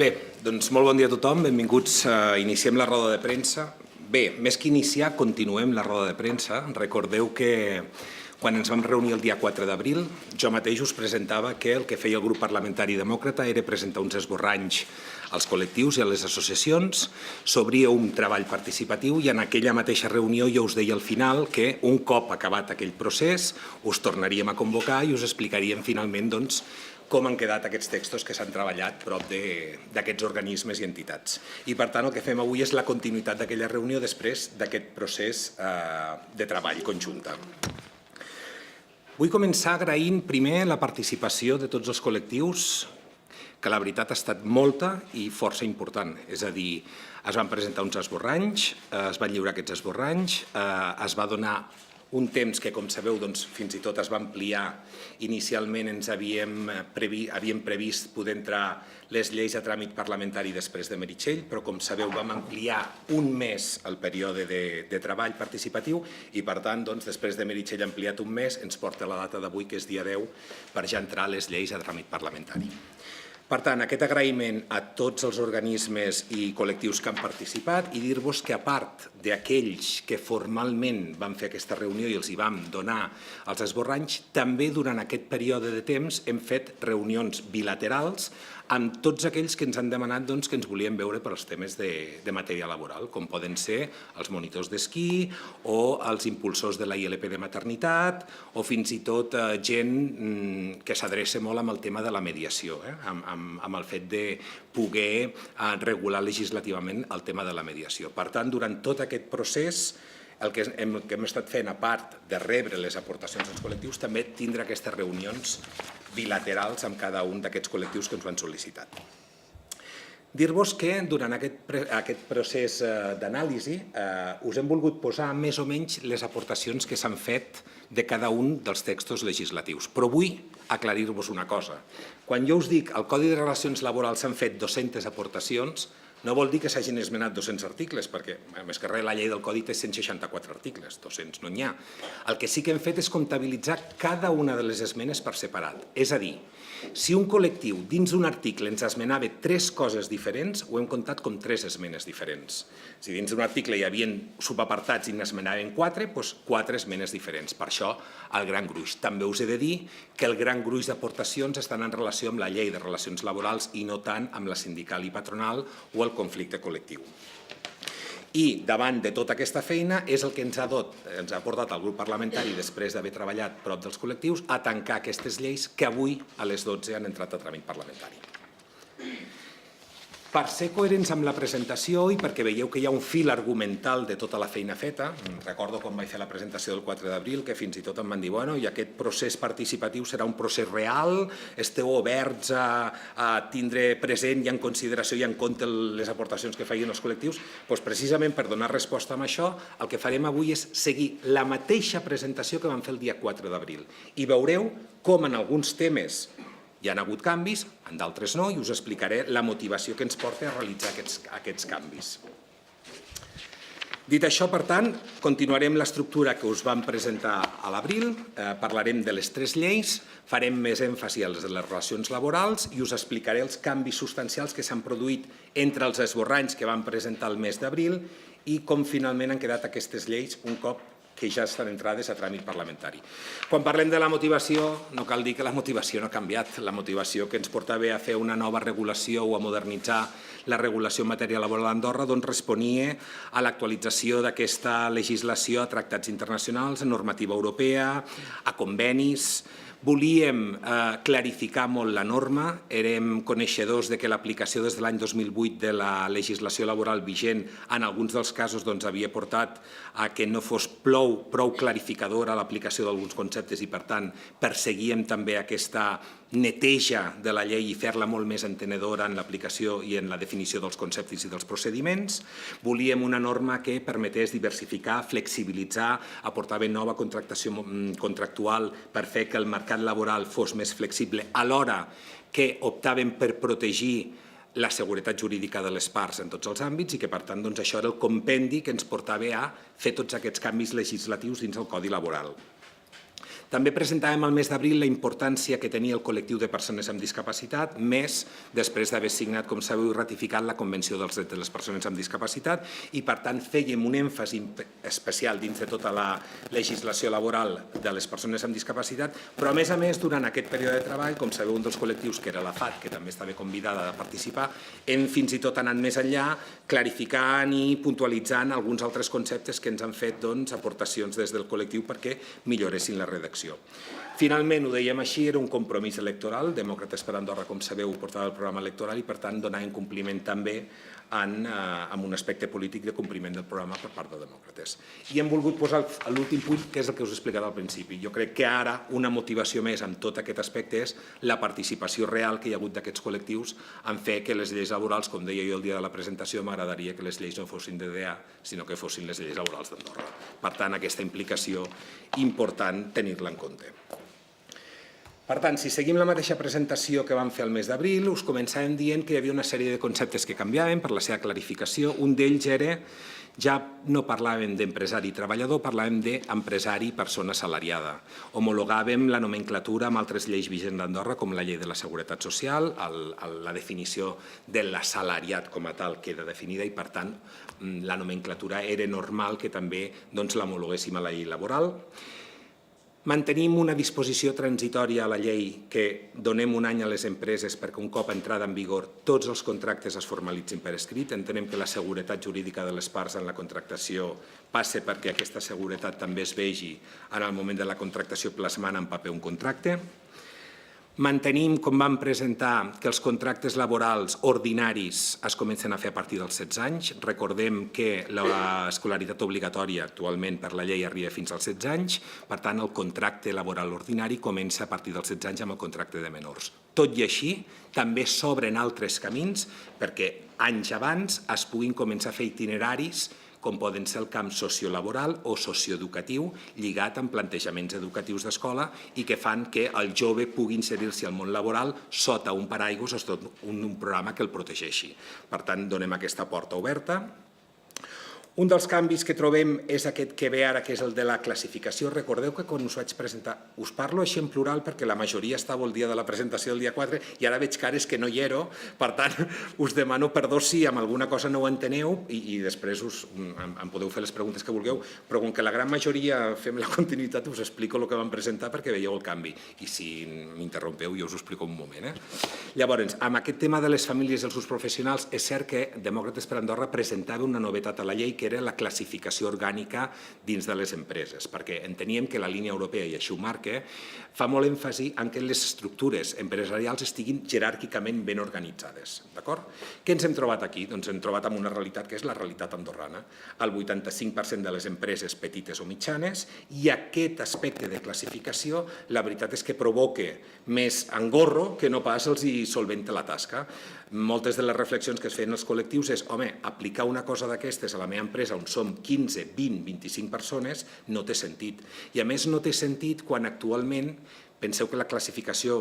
Bé, doncs molt bon dia a tothom, benvinguts. Iniciem la roda de premsa. Bé, més que iniciar, continuem la roda de premsa. Recordeu que quan ens vam reunir el dia 4 d'abril, jo mateix us presentava que el que feia el grup parlamentari demòcrata era presentar uns esborranys als col·lectius i a les associacions, s'obria un treball participatiu i en aquella mateixa reunió jo us deia al final que un cop acabat aquell procés us tornaríem a convocar i us explicaríem finalment com han quedat aquests textos que s'han treballat prop d'aquests organismes i entitats. I per tant el que fem avui és la continuïtat d'aquella reunió després d'aquest procés de treball conjunta. Vull començar agraint primer la participació de tots els col·lectius, que la veritat ha estat molta i força important. És a dir, es van presentar uns esborranys, es van lliurar aquests esborranys, es va donar un temps que, com sabeu, fins i tot es va ampliar. Inicialment ens havíem previst poder entrar les lleis a tràmit parlamentari després de Meritxell, però, com sabeu, vam ampliar un mes el període de treball participatiu i, per tant, després de Meritxell ampliat un mes, ens porta la data d'avui, que és dia 10, per ja entrar les lleis a tràmit parlamentari. Per tant, aquest agraïment a tots els organismes i col·lectius que han participat i dir-vos que, a part d'aquells que formalment van fer aquesta reunió i els hi vam donar els esborranys, també durant aquest període de temps hem fet reunions bilaterals amb tots aquells que ens han demanat que ens volien veure per als temes de matèria laboral, com poden ser els monitors d'esquí o els impulsors de la ILP de maternitat o fins i tot gent que s'adreça molt amb el tema de la mediació, amb el fet de poder regular legislativament el tema de la mediació. Per tant, durant tot aquest procés, el que hem estat fent, a part de rebre les aportacions dels col·lectius, també tindre aquestes reunions bilaterals amb cada un d'aquests col·lectius que ens ho han sol·licitat. Dir-vos que durant aquest procés d'anàlisi us hem volgut posar més o menys les aportacions que s'han fet de cada un dels textos legislatius. Però vull aclarir-vos una cosa. Quan jo us dic al Codi de Relacions Laborals s'han fet 200 aportacions, no vol dir que s'hagin esmenat 200 articles, perquè, més que res, la llei del Codi té 164 articles, 200 no n'hi ha. El que sí que hem fet és comptabilitzar cada una de les esmenes per separat. És a dir, si un col·lectiu dins d'un article ens esmenava 3 coses diferents, ho hem comptat com 3 esmenes diferents. Si dins d'un article hi havia subapartats i n'esmenaven 4, doncs 4 esmenes diferents. Per això, el gran gruix. També us he de dir que el gran gruix d'aportacions estan en relació amb la llei de relacions laborals i no tant amb la sindical i patronal o el conflicte col·lectiu. I davant de tota aquesta feina és el que ens ha portat el grup parlamentari, després d'haver treballat prop dels col·lectius, a tancar aquestes lleis que avui a les 12 han entrat a tràmit parlamentari. Per ser coherents amb la presentació i perquè veieu que hi ha un fil argumental de tota la feina feta, recordo quan vaig fer la presentació del 4 d'abril que fins i tot em van dir i aquest procés participatiu serà un procés real, esteu oberts a tindre present i en consideració i en compte les aportacions que feien els col·lectius, doncs precisament per donar resposta a això el que farem avui és seguir la mateixa presentació que vam fer el dia 4 d'abril i veureu com en alguns temes hi ha hagut canvis, en d'altres no, i us explicaré la motivació que ens porta a realitzar aquests canvis. Dit això, per tant, continuarem l'estructura que us vam presentar a l'abril, parlarem de les 3 lleis, farem més èmfasi a les de les relacions laborals i us explicaré els canvis substancials que s'han produït entre els esborranys que vam presentar el mes d'abril i com finalment han quedat aquestes lleis un cop que ja estan entrades a tràmit parlamentari. Quan parlem de la motivació, no cal dir que la motivació no ha canviat. La motivació que ens portava a fer una nova regulació o a modernitzar la regulació en matèria laboral a Andorra responia a l'actualització d'aquesta legislació a tractats internacionals, a normativa europea, a convenis. Volíem clarificar molt la norma, érem coneixedors que l'aplicació des de l'any 2008 de la legislació laboral vigent en alguns dels casos havia portat a que no fos prou clarificadora l'aplicació d'alguns conceptes i, per tant, perseguíem també aquesta neteja de la llei i fer-la molt més entenedora en l'aplicació i en la definició dels conceptes i dels procediments. Volíem una norma que permetés diversificar, flexibilitzar, aportar nova contractació contractual per fer que el mercat laboral fos més flexible, alhora que optàvem per protegir la seguretat jurídica de les parts en tots els àmbits i que, per tant, això era el compendi que ens portava a fer tots aquests canvis legislatius dins el Codi Laboral. També presentàvem al mes d'abril la importància que tenia el col·lectiu de persones amb discapacitat, més després d'haver signat, com sabeu, i ratificat la Convenció dels Drets de les Persones amb Discapacitat i, per tant, fèiem un èmfasi especial dins de tota la legislació laboral de les persones amb discapacitat, però, a més, durant aquest període de treball, com sabeu, un dels col·lectius, que era la FAT, que també estava convidada a participar, hem fins i tot anat més enllà, clarificant i puntualitzant alguns altres conceptes que ens han fet aportacions des del col·lectiu perquè milloressin la redacció. Finalment, ho dèiem així, era un compromís electoral. Demòcrates per Andorra, com sabeu, portava el programa electoral i, per tant, donàvem compliment també amb un aspecte polític de compliment del programa per part de Demòcrates. I hem volgut posar l'últim punt, que és el que us he explicat al principi. Jo crec que ara una motivació més amb tot aquest aspecte és la participació real que hi ha hagut d'aquests col·lectius en fer que les lleis laborals, com deia jo el dia de la presentació, m'agradaria que les lleis no fossin d'EDA, sinó que fossin les lleis laborals d'Andorra. Per tant, aquesta implicació important tenir-la en compte. Per tant, si seguim la mateixa presentació que vam fer el mes d'abril, us començàvem dient que hi havia una sèrie de conceptes que canviaven per la seva clarificació. Un d'ells era, ja no parlàvem d'empresari i treballador, parlàvem d'empresari i persona assalariada. Homologàvem la nomenclatura amb altres lleis vigents d'Andorra, com la llei de la Seguretat Social, la definició de l'assalariat com a tal queda definida i, per tant, la nomenclatura era normal que també l'homologuéssim a la llei laboral. Mantenim una disposició transitòria a la llei que donem un any a les empreses perquè un cop entrada en vigor tots els contractes es formalitzin per escrit. Entenem que la seguretat jurídica de les parts en la contractació passa perquè aquesta seguretat també es vegi en el moment de la contractació plasmant en paper un contracte. Mantenim, com vam presentar, que els contractes laborals ordinaris es comencen a fer a partir dels 16 anys. Recordem que l'escolaritat obligatòria actualment per la llei arriba fins als 16 anys. Per tant, el contracte laboral ordinari comença a partir dels 16 anys amb el contracte de menors. Tot i així, també s'obren altres camins perquè anys abans es puguin començar a fer itineraris com poden ser el camp sociolaboral o socioeducatiu, lligat amb plantejaments educatius d'escola i que fan que el jove pugui inserir-se al món laboral sota un paraigua o sota un programa que el protegeixi. Per tant, donem aquesta porta oberta. Un dels canvis que trobem és aquest que ve ara, que és el de la classificació. Recordeu que quan us vaig presentar, us parlo així en plural perquè la majoria estava el dia de la presentació del dia 4 i ara veig cares que no hi ero, per tant, us demano perdó si amb alguna cosa no ho enteneu i després em podeu fer les preguntes que vulgueu, però com que la gran majoria fem la continuïtat, us explico el que vam presentar perquè veieu el canvi i si m'interrompeu jo us ho explico un moment. Llavors, amb aquest tema de les famílies i els seus professionals, és cert que Demòcrates per Andorra presentava una novetat a la llei que era la classificació orgànica dins de les empreses, perquè enteníem que la línia europea, i així ho marca, fa molt èmfasi en que les estructures empresarials estiguin jeràrquicament ben organitzades. Què ens hem trobat aquí? Doncs hem trobat amb una realitat que és la realitat andorrana. El 85% de les empreses petites o mitjanes i aquest aspecte de classificació, la veritat és que provoca més engorro que no pas els hi solventa la tasca. Moltes de les reflexions que es feien els col·lectius és, home, aplicar una cosa d'aquestes a la meva empresa on som 15, 20, 25 persones no té sentit. I a més no té sentit quan actualment penseu que la classificació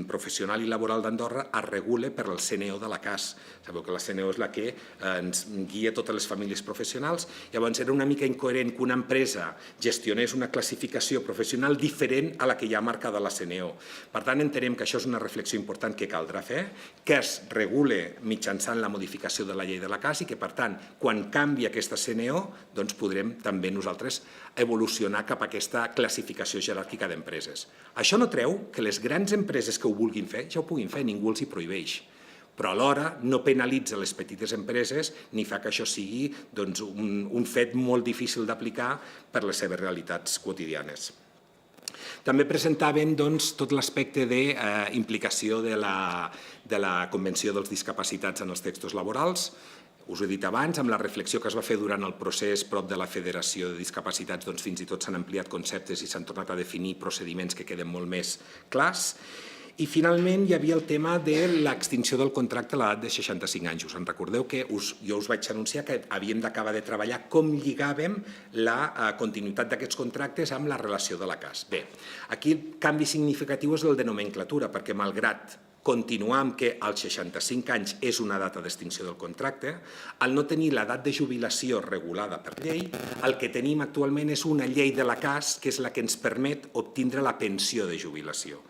professional i laboral d'Andorra es regula per el CNO de la CAS. Sabeu que la CNO és la que ens guia totes les famílies professionals. Llavors era una mica incoherent que una empresa gestionés una classificació professional diferent a la que hi ha marcada a la CNO. Per tant, entenem que això és una reflexió important que caldrà fer, que es regule mitjançant la modificació de la llei de la CAS i que, per tant, quan canvi aquesta CNO, doncs podrem també nosaltres evolucionar cap a aquesta classificació jeràrquica d'empreses. Això no treu que les grans empreses que ho vulguin fer ja ho puguin fer, ningú els hi prohibeix. Però alhora no penalitza les petites empreses ni fa que això sigui un fet molt difícil d'aplicar per les seves realitats quotidianes. També presentaven tot l'aspecte d'implicació de la Convenció dels Discapacitats en els textos laborals. Us ho he dit abans, amb la reflexió que es va fer durant el procés prop de la Federació de Discapacitats, doncs fins i tot s'han ampliat conceptes i s'han tornat a definir procediments que queden molt més clars. I finalment hi havia el tema de l'extinció del contracte a l'edat de 65 anys. Us en recordeu que jo us vaig anunciar que havíem d'acabar de treballar com lligàvem la continuïtat d'aquests contractes amb la relació de la CAS. Bé, aquí el canvi significatiu és el de nomenclatura, perquè malgrat continuar amb que als 65 anys és una data d'extinció del contracte, al no tenir l'edat de jubilació regulada per llei, el que tenim actualment és una llei de la CAS que és la que ens permet obtindre la pensió de jubilació.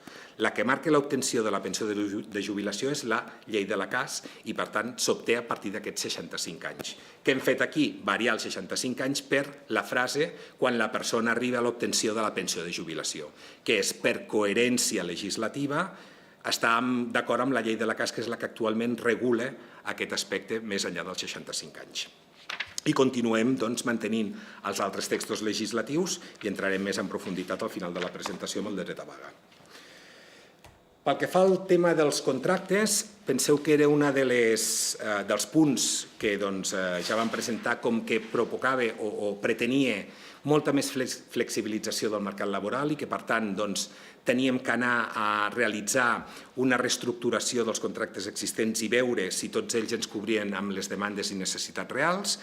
La que marca l'obtenció de la pensió de jubilació és la llei de la CAS i, per tant, s'obté a partir d'aquests 65 anys. Què hem fet aquí? Variar els 65 anys per la frase quan la persona arriba a l'obtenció de la pensió de jubilació, que és per coherència legislativa, estàvem d'acord amb la llei de la CAS, que és la que actualment regula aquest aspecte més enllà dels 65 anys. I continuem mantenint els altres textos legislatius i entrarem més en profunditat al final de la presentació amb el dret a vaga. Pel que fa al tema dels contractes, penseu que era un dels punts que ja vam presentar com que provocava o pretenia molta més flexibilització del mercat laboral i que, per tant, teníem que anar a realitzar una reestructuració dels contractes existents i veure si tots ells ens cobrien amb les demandes i necessitats reals.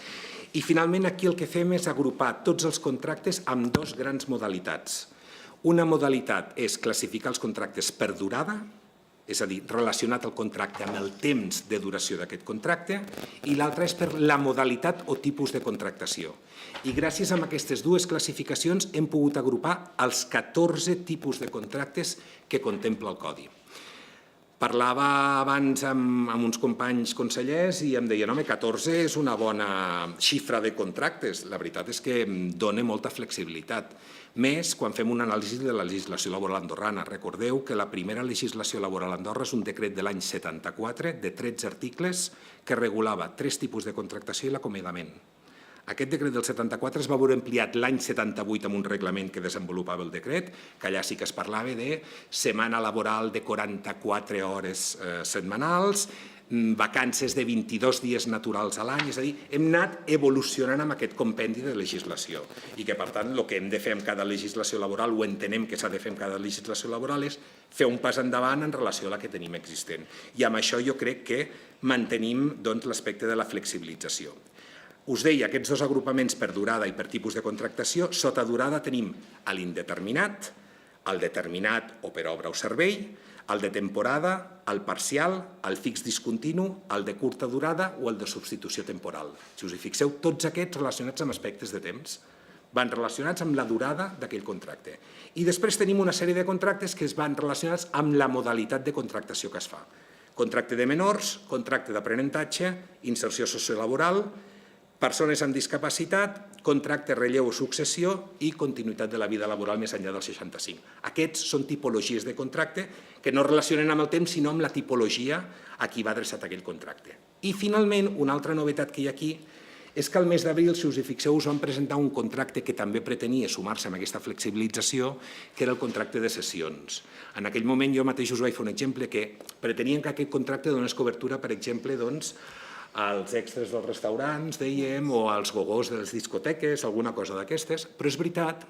I, finalment, aquí el que fem és agrupar tots els contractes amb dues grans modalitats. Una modalitat és classificar els contractes per durada, és a dir, relacionat el contracte amb el temps de duració d'aquest contracte, i l'altra és per la modalitat o tipus de contractació. I gràcies a aquestes dues classificacions hem pogut agrupar els 14 tipus de contractes que contempla el Codi. Parlava abans amb uns companys consellers i em deien, home, 14 és una bona xifra de contractes. La veritat és que dona molta flexibilitat. Més quan fem una anàlisi de la legislació laboral andorrana. Recordeu que la primera legislació laboral a Andorra és un decret de l'any 74 de 13 articles que regulava 3 tipus de contractació i l'acomiadament. Aquest decret del 74 es va veure ampliat l'any 78 amb un reglament que desenvolupava el decret, que allà sí que es parlava de setmana laboral de 44 hores setmanals, vacances de 22 dies naturals a l'any, és a dir, hem anat evolucionant amb aquest compendi de legislació i que, per tant, el que hem de fer amb cada legislació laboral, o entenem que s'ha de fer amb cada legislació laboral, és fer un pas endavant en relació a la que tenim existent. I amb això jo crec que mantenim l'aspecte de la flexibilització. Us deia, aquests dos agrupaments per durada i per tipus de contractació, sota durada tenim l'indeterminat, el determinat o per obra o servei, el de temporada, el parcial, el fix discontinu, el de curta durada o el de substitució temporal. Si us hi fixeu, tots aquests relacionats amb aspectes de temps van relacionats amb la durada d'aquell contracte. I després tenim una sèrie de contractes que es van relacionats amb la modalitat de contractació que es fa. Contracte de menors, contracte d'aprenentatge, inserció sociolaboral, persones amb discapacitat, contracte, relleu o successió i continuïtat de la vida laboral més enllà dels 65. Aquests són tipologies de contracte que no relacionen amb el temps, sinó amb la tipologia a qui va adreçat aquell contracte. I, finalment, una altra novetat que hi ha aquí és que al mes d'abril, si us hi fixeu, us vam presentar un contracte que també pretenia sumar-se amb aquesta flexibilització, que era el contracte de sessions. En aquell moment jo mateix us vaig fer un exemple que pretenien que aquest contracte donés cobertura, per exemple, als extras dels restaurants, dèiem, o als gogós de les discoteques, alguna cosa d'aquestes, però és veritat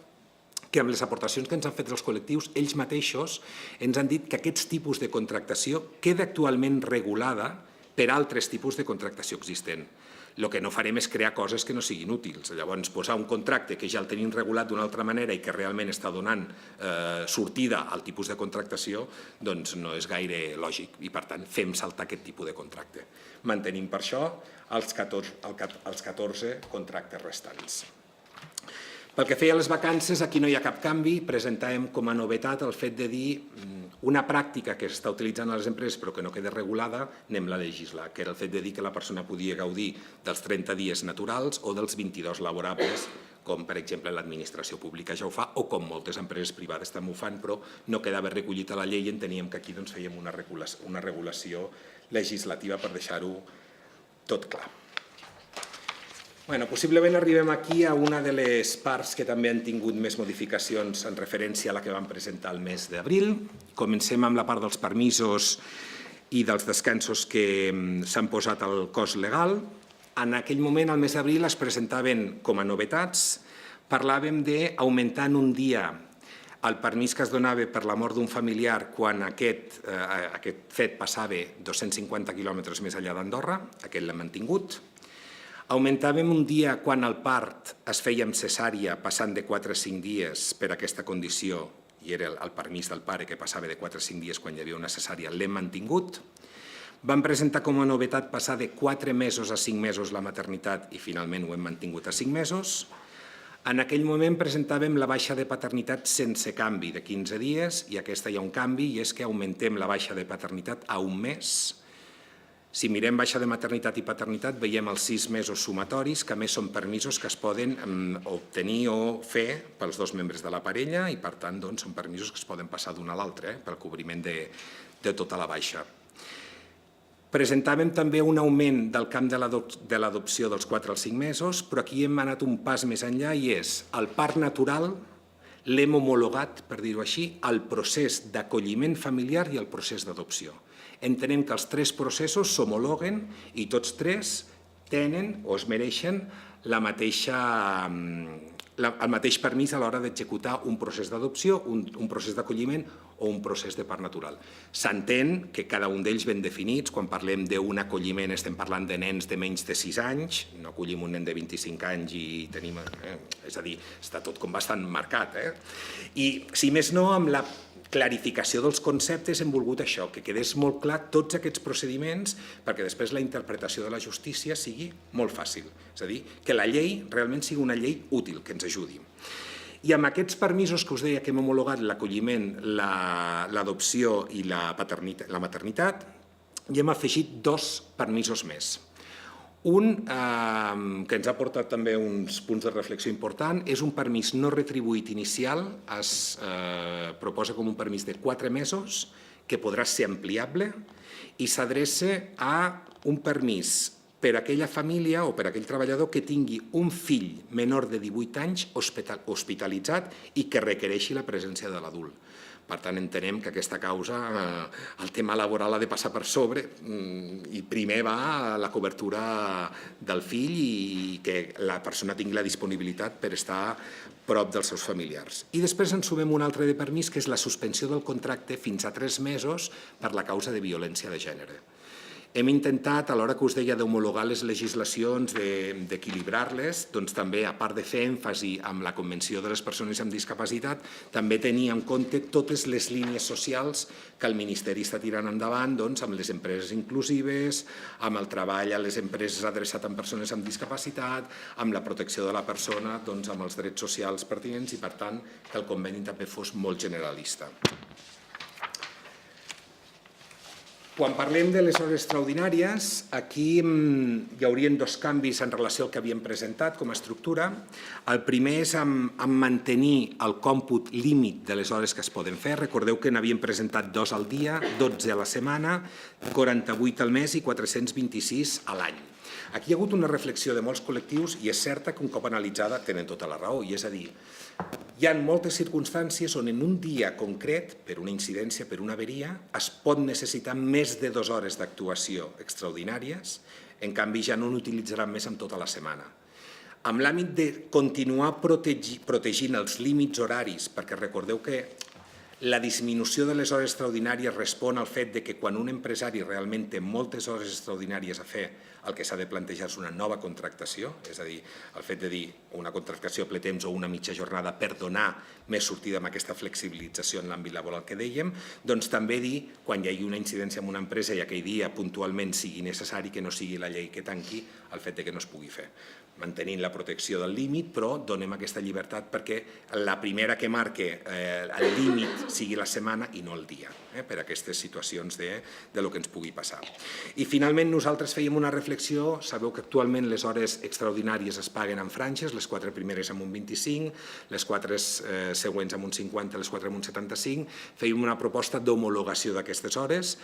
que amb les aportacions que ens han fet els col·lectius, ells mateixos ens han dit que aquests tipus de contractació queda actualment regulada per altres tipus de contractació existent. El que no farem és crear coses que no siguin útils. Llavors, posar un contracte que ja el tenim regulat d'una altra manera i que realment està donant sortida al tipus de contractació, doncs no és gaire lògic i, per tant, fem saltar aquest tipus de contracte. Mantenim per això els 14 contractes restants. Pel que feia a les vacances, aquí no hi ha cap canvi. Presentàvem com a novetat el fet de dir una pràctica que s'està utilitzant a les empreses però que no queda regulada, anem-la a legislar, que era el fet de dir que la persona podia gaudir dels 30 dies naturals o dels 22 laborables, com per exemple l'administració pública ja ho fa o com moltes empreses privades també ho fan, però no quedava recollit a la llei i enteníem que aquí fèiem una regulació legislativa per deixar-ho tot clar. Possiblement arribem aquí a una de les parts que també han tingut més modificacions en referència a la que vam presentar el mes d'abril. Comencem amb la part dels permisos i dels descansos que s'han posat al cost legal. En aquell moment, al mes d'abril, es presentaven com a novetats. Parlàvem d'augmentar en un dia el permís que es donava per la mort d'un familiar quan aquest fet passava 250 quilòmetres més enllà d'Andorra, aquest l'hem mantingut. Augmentàvem un dia quan el part es feia amb cesària, passant de 4 a 5 dies per aquesta condició i era el permís del pare que passava de 4 a 5 dies quan hi havia una cesària, l'hem mantingut. Vam presentar com a novetat passar de 4 mesos a 5 mesos la maternitat i finalment ho hem mantingut a 5 mesos. En aquell moment presentàvem la baixa de paternitat sense canvi de 15 dies i aquesta hi ha un canvi i és que augmentem la baixa de paternitat a un mes. Si mirem baixa de maternitat i paternitat veiem els 6 mesos sumatoris que a més són permisos que es poden obtenir o fer pels dos membres de la parella i per tant són permisos que es poden passar d'un a l'altre pel cobriment de tota la baixa. Presentàvem també un augment del camp de l'adopció dels 4 als 5 mesos, però aquí hem anat un pas més enllà i és el part natural l'hem homologat, per dir-ho així, al procés d'acolliment familiar i al procés d'adopció. Entenem que els 3 processos s'homologuen i tots 3 tenen o es mereixen el mateix permís a l'hora d'executar un procés d'adopció, un procés d'acolliment o un procés de part natural. S'entén que cada un d'ells ben definits, quan parlem d'un acolliment estem parlant de nens de menys de 6 anys, no acollim un nen de 25 anys i tenim... És a dir, està tot com bastant marcat. I, si més no, amb la clarificació dels conceptes hem volgut això, que quedés molt clar tots aquests procediments perquè després la interpretació de la justícia sigui molt fàcil. És a dir, que la llei realment sigui una llei útil, que ens ajudi. I amb aquests permisos que us deia que hem homologat l'acolliment, l'adopció i la maternitat, hi hem afegit 2 permisos més. Un, que ens ha portat també uns punts de reflexió important, és un permís no retribuït inicial, es proposa com un permís de 4 mesos, que podrà ser ampliable, i s'adreça a un permís per a aquella família o per a aquell treballador que tingui un fill menor de 18 anys hospitalitzat i que requereixi la presència de l'adult. Per tant, entenem que aquesta causa, el tema laboral ha de passar per sobre i primer va la cobertura del fill i que la persona tingui la disponibilitat per estar prop dels seus familiars. I després ens sumem un altre de permís, que és la suspensió del contracte fins a 3 mesos per la causa de violència de gènere. Hem intentat, a l'hora que us deia d'homologar les legislacions, d'equilibrar-les, doncs també, a part de fer èmfasi amb la Convenció de les Persones amb Discapacitat, també tenir en compte totes les línies socials que el Ministeri està tirant endavant amb les empreses inclusives, amb el treball a les empreses adreçat a persones amb discapacitat, amb la protecció de la persona, amb els drets socials pertinents i, per tant, que el conveni també fos molt generalista. Quan parlem de les hores extraordinàries, aquí hi haurien 2 canvis en relació al que havíem presentat com a estructura. El primer és amb mantenir el còmput límit de les hores que es poden fer. Recordeu que n'havíem presentat 2 al dia, 12 a la setmana, 48 al mes i 426 a l'any. Aquí hi ha hagut una reflexió de molts col·lectius i és certa que un cop analitzada tenen tota la raó, i és a dir, hi ha moltes circumstàncies on en un dia concret, per una incidència, per una averia, es pot necessitar més de 2 hores d'actuació extraordinàries, en canvi ja no n'utilitzaran més en tota la setmana. Amb l'àmbit de continuar protegint els límits horaris, perquè recordeu que la disminució de les hores extraordinàries respon al fet que quan un empresari realment té moltes hores extraordinàries a fer, el que s'ha de plantejar és una nova contractació, és a dir, el fet de dir una contractació a ple temps o una mitja jornada per donar més sortida amb aquesta flexibilització en l'àmbit laboral que dèiem, doncs també dir, quan hi hagi una incidència en una empresa i aquell dia puntualment sigui necessari que no sigui la llei que tanqui el fet que no es pugui fer. Mantenint la protecció del límit, però donem aquesta llibertat perquè la primera que marque el límit sigui la setmana i no el dia, per a aquestes situacions de lo que ens pugui passar. I finalment nosaltres fèiem una reflexió, sabeu que actualment les hores extraordinàries es paguen en franges, les 4 primeres amb un 25, les 4 següents amb un 50, les 4 amb un 75, fèiem una proposta d'homologació d'aquestes hores.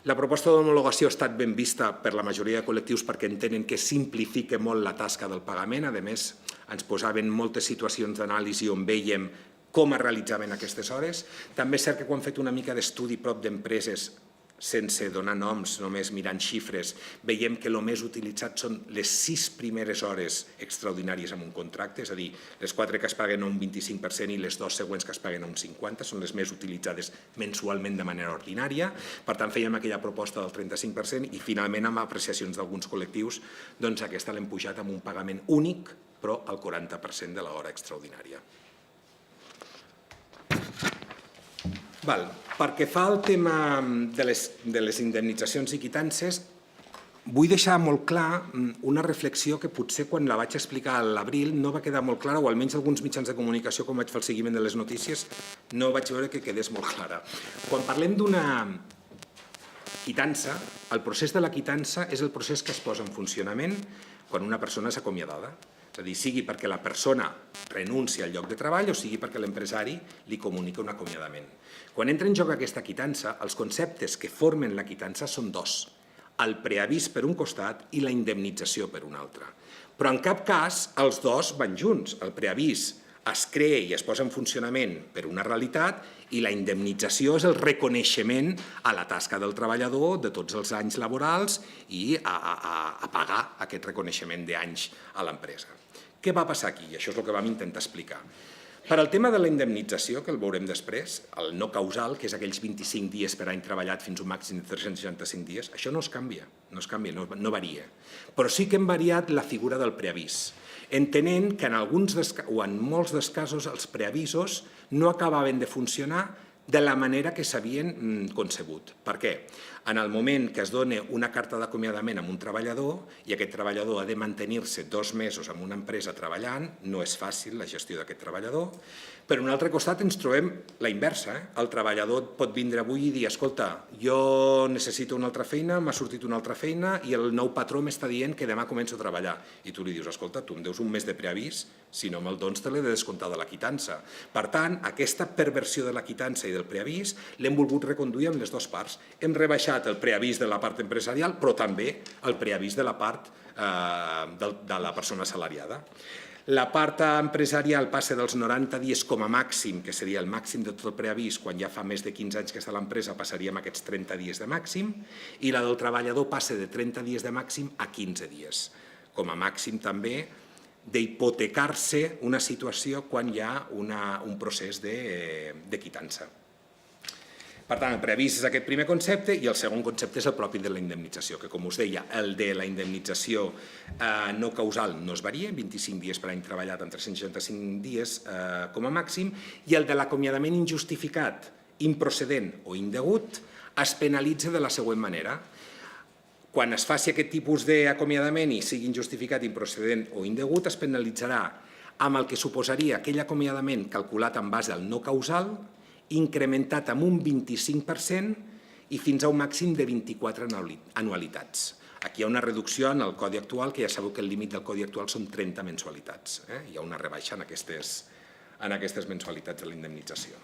La proposta d'homologació ha estat ben vista per la majoria de col·lectius perquè entenen que simplifica molt la tasca del pagament. A més, ens posaven moltes situacions d'anàlisi on vèiem com es realitzaven aquestes hores. També és cert que quan hem fet una mica d'estudi prop d'empreses, sense donar noms, només mirant xifres, veiem que el més utilitzat són les 6 primeres hores extraordinàries en un contracte, és a dir, les 4 que es paguen a un 25% i les 2 següents que es paguen a un 50%, són les més utilitzades mensualment de manera ordinària. Per tant, fèiem aquella proposta del 35% i finalment, amb apreciacions d'alguns col·lectius, doncs aquesta l'hem pujat amb un pagament únic, però al 40% de l'hora extraordinària. Pel que fa al tema de les indemnitzacions i quitances, vull deixar molt clar una reflexió que potser quan la vaig explicar a l'abril no va quedar molt clara, o almenys alguns mitjans de comunicació, quan vaig fer el seguiment de les notícies, no vaig veure que quedés molt clara. Quan parlem d'una quitança, el procés de la quitança és el procés que es posa en funcionament quan una persona és acomiadada. És a dir, sigui perquè la persona renuncia al lloc de treball o sigui perquè l'empresari li comunica un acomiadament. Quan entra en joc aquesta quitança, els conceptes que formen la quitança són dos: el preavís per un costat i la indemnització per un altre. Però en cap cas els dos van junts. El preavís es crea i es posa en funcionament per una realitat i la indemnització és el reconeixement a la tasca del treballador de tots els anys laborals i a pagar aquest reconeixement d'anys a l'empresa. Què va passar aquí? I això és el que vam intentar explicar. Per al tema de la indemnització, que el veurem després, el no causal, que és aquells 25 dies per any treballat fins a un màxim de 365 dies, això no es canvia, no varia. Però sí que hem variat la figura del preavís, entenent que en molts dels casos els preavisos no acabaven de funcionar de la manera que s'havien concebut. Per què? En el moment que es dona una carta d'acomiadament a un treballador i aquest treballador ha de mantenir-se 2 mesos en una empresa treballant, no és fàcil la gestió d'aquest treballador. Per un altre costat ens trobem la inversa. El treballador pot vindre avui i dir: escolta, jo necessito una altra feina, m'ha sortit una altra feina i el nou patró m'està dient que demà començo a treballar. I tu li dius: escolta, tu em deus un mes de preavís, si no me'l dones te l'he de descomptar de la quitança. Per tant, aquesta perversió de la quitança i del preavís l'hem volgut reconduir amb les dues parts. Hem rebaixat el preavís de la part empresarial, però també el preavís de la part de la persona assalariada. La part empresarial passa dels 90 dies com a màxim, que seria el màxim de tot el preavís, quan ja fa més de 15 anys que està a l'empresa passaríem aquests 30 dies de màxim, i la del treballador passa de 30 dies de màxim a 15 dies. Com a màxim també d'hipotecar-se una situació quan hi ha un procés de quitança. Per tant, el preavís és aquest primer concepte i el segon concepte és el propi de la indemnització, que, com us deia, el de la indemnització no causal no es varia, 25 dies per any treballat en 365 dies com a màxim, i el de l'acomiadament injustificat, improcedent o indegut es penalitza de la següent manera. Quan es faci aquest tipus d'acomiadament i sigui injustificat, improcedent o indegut, es penalitzarà amb el que suposaria aquell acomiadament calculat en base al no causal, incrementat amb un 25% i fins a un màxim de 24 anualitats. Aquí hi ha una reducció en el codi actual, que ja sabeu que el límit del codi actual són 30 mensualitats. Hi ha una rebaixa en aquestes mensualitats de la indemnització.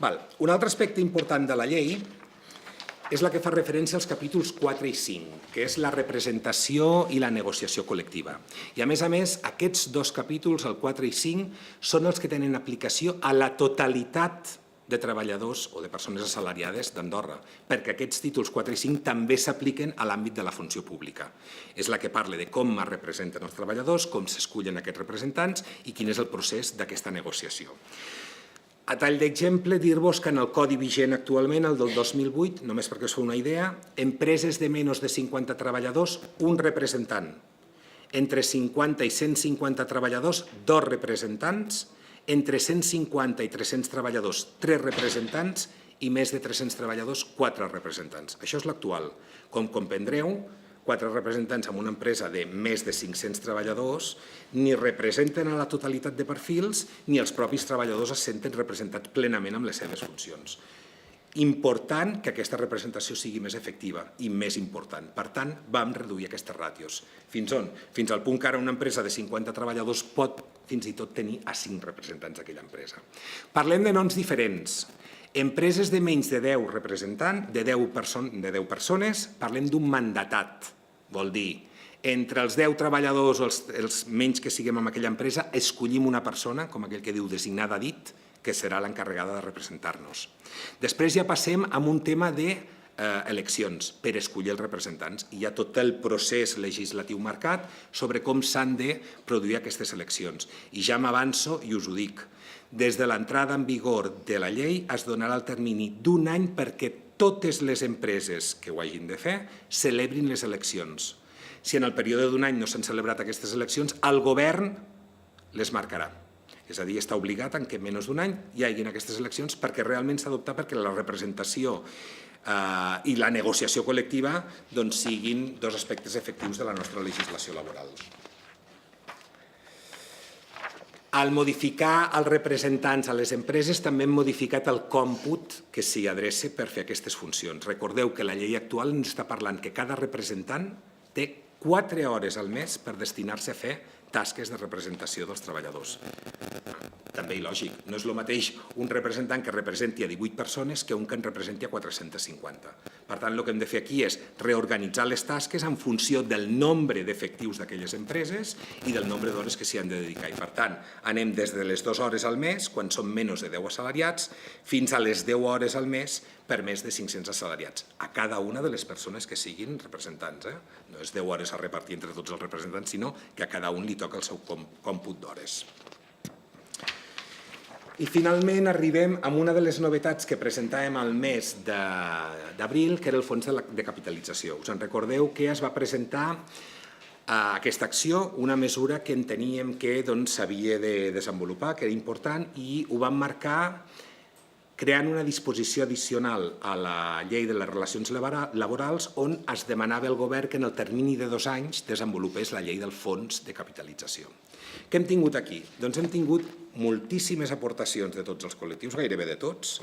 Un altre aspecte important de la llei és la que fa referència als capítols 4 i 5, que és la representació i la negociació col·lectiva. I a més, aquests dos capítols, el 4 i 5, són els que tenen aplicació a la totalitat de treballadors o de persones assalariades d'Andorra, perquè aquests títols 4 i 5 també s'apliquen a l'àmbit de la funció pública. És la que parla de com es representen els treballadors, com s'escullen aquests representants i quin és el procés d'aquesta negociació. A tall d'exemple, dir-vos que en el codi vigent actualment, el del 2008, només perquè us feu una idea, empreses de menys de 50 treballadors, un representant. Entre 50 i 150 treballadors, 2 representants. Entre 150 i 300 treballadors, 3 representants. I més de 300 treballadors, 4 representants. Això és l'actual. Com comprendreu, 4 representants en una empresa de més de 500 treballadors ni representen a la totalitat de perfils ni els propis treballadors es senten representats plenament amb les seves funcions. Important que aquesta representació sigui més efectiva i més important. Per tant, vam reduir aquestes ràtios. Fins on? Fins al punt que ara una empresa de 50 treballadors pot fins i tot tenir a 5 representants d'aquella empresa. Parlem de noms diferents. Empreses de menys de 10 representants, de 10 persones, parlem d'un mandatat. Vol dir, entre els 10 treballadors o els menys que siguem en aquella empresa, escollim una persona, com aquell que diu designada a dit, que serà l'encarregada de representar-nos. Després ja passem a un tema d'eleccions per escollir els representants. Hi ha tot el procés legislatiu marcat sobre com s'han de produir aquestes eleccions. I ja m'avanço i us ho dic. Des de l'entrada en vigor de la llei es donarà el termini d'1 any perquè totes les empreses que ho hagin de fer celebrin les eleccions. Si en el període d'1 any no s'han celebrat aquestes eleccions, el govern les marcarà. És a dir, està obligat que en menys d'un any hi hagin aquestes eleccions perquè realment s'ha d'optar perquè la representació i la negociació col·lectiva siguin dos aspectes efectius de la nostra legislació laboral. Al modificar els representants a les empreses també hem modificat el còmput que s'hi adreça per fer aquestes funcions. Recordeu que la llei actual ens està parlant que cada representant té 4 hores al mes per destinar-se a fer tasques de representació dels treballadors. També il·lògic, no és el mateix un representant que representi a 18 persones que un que en representi a 450. Per tant, el que hem de fer aquí és reorganitzar les tasques en funció del nombre d'efectius d'aquelles empreses i del nombre d'hores que s'hi han de dedicar. I per tant, anem des de les 2 hores al mes, quan són menys de 10 assalariats, fins a les 10 hores al mes per més de 500 assalariats, a cada una de les persones que siguin representants. No és 10 hores a repartir entre tots els representants, sinó que a cada un li toca el seu còmput d'hores. I finalment arribem a una de les novetats que presentàvem al mes d'abril, que era el fons de capitalització. Us en recordeu que es va presentar aquesta acció, una mesura que enteníem que s'havia de desenvolupar, que era important, i ho vam marcar creant una disposició addicional a la llei de les relacions laborals on es demanava al govern que en el termini de 2 anys desenvolupés la llei del fons de capitalització. Què hem tingut aquí? Doncs hem tingut moltíssimes aportacions de tots els col·lectius, gairebé de tots,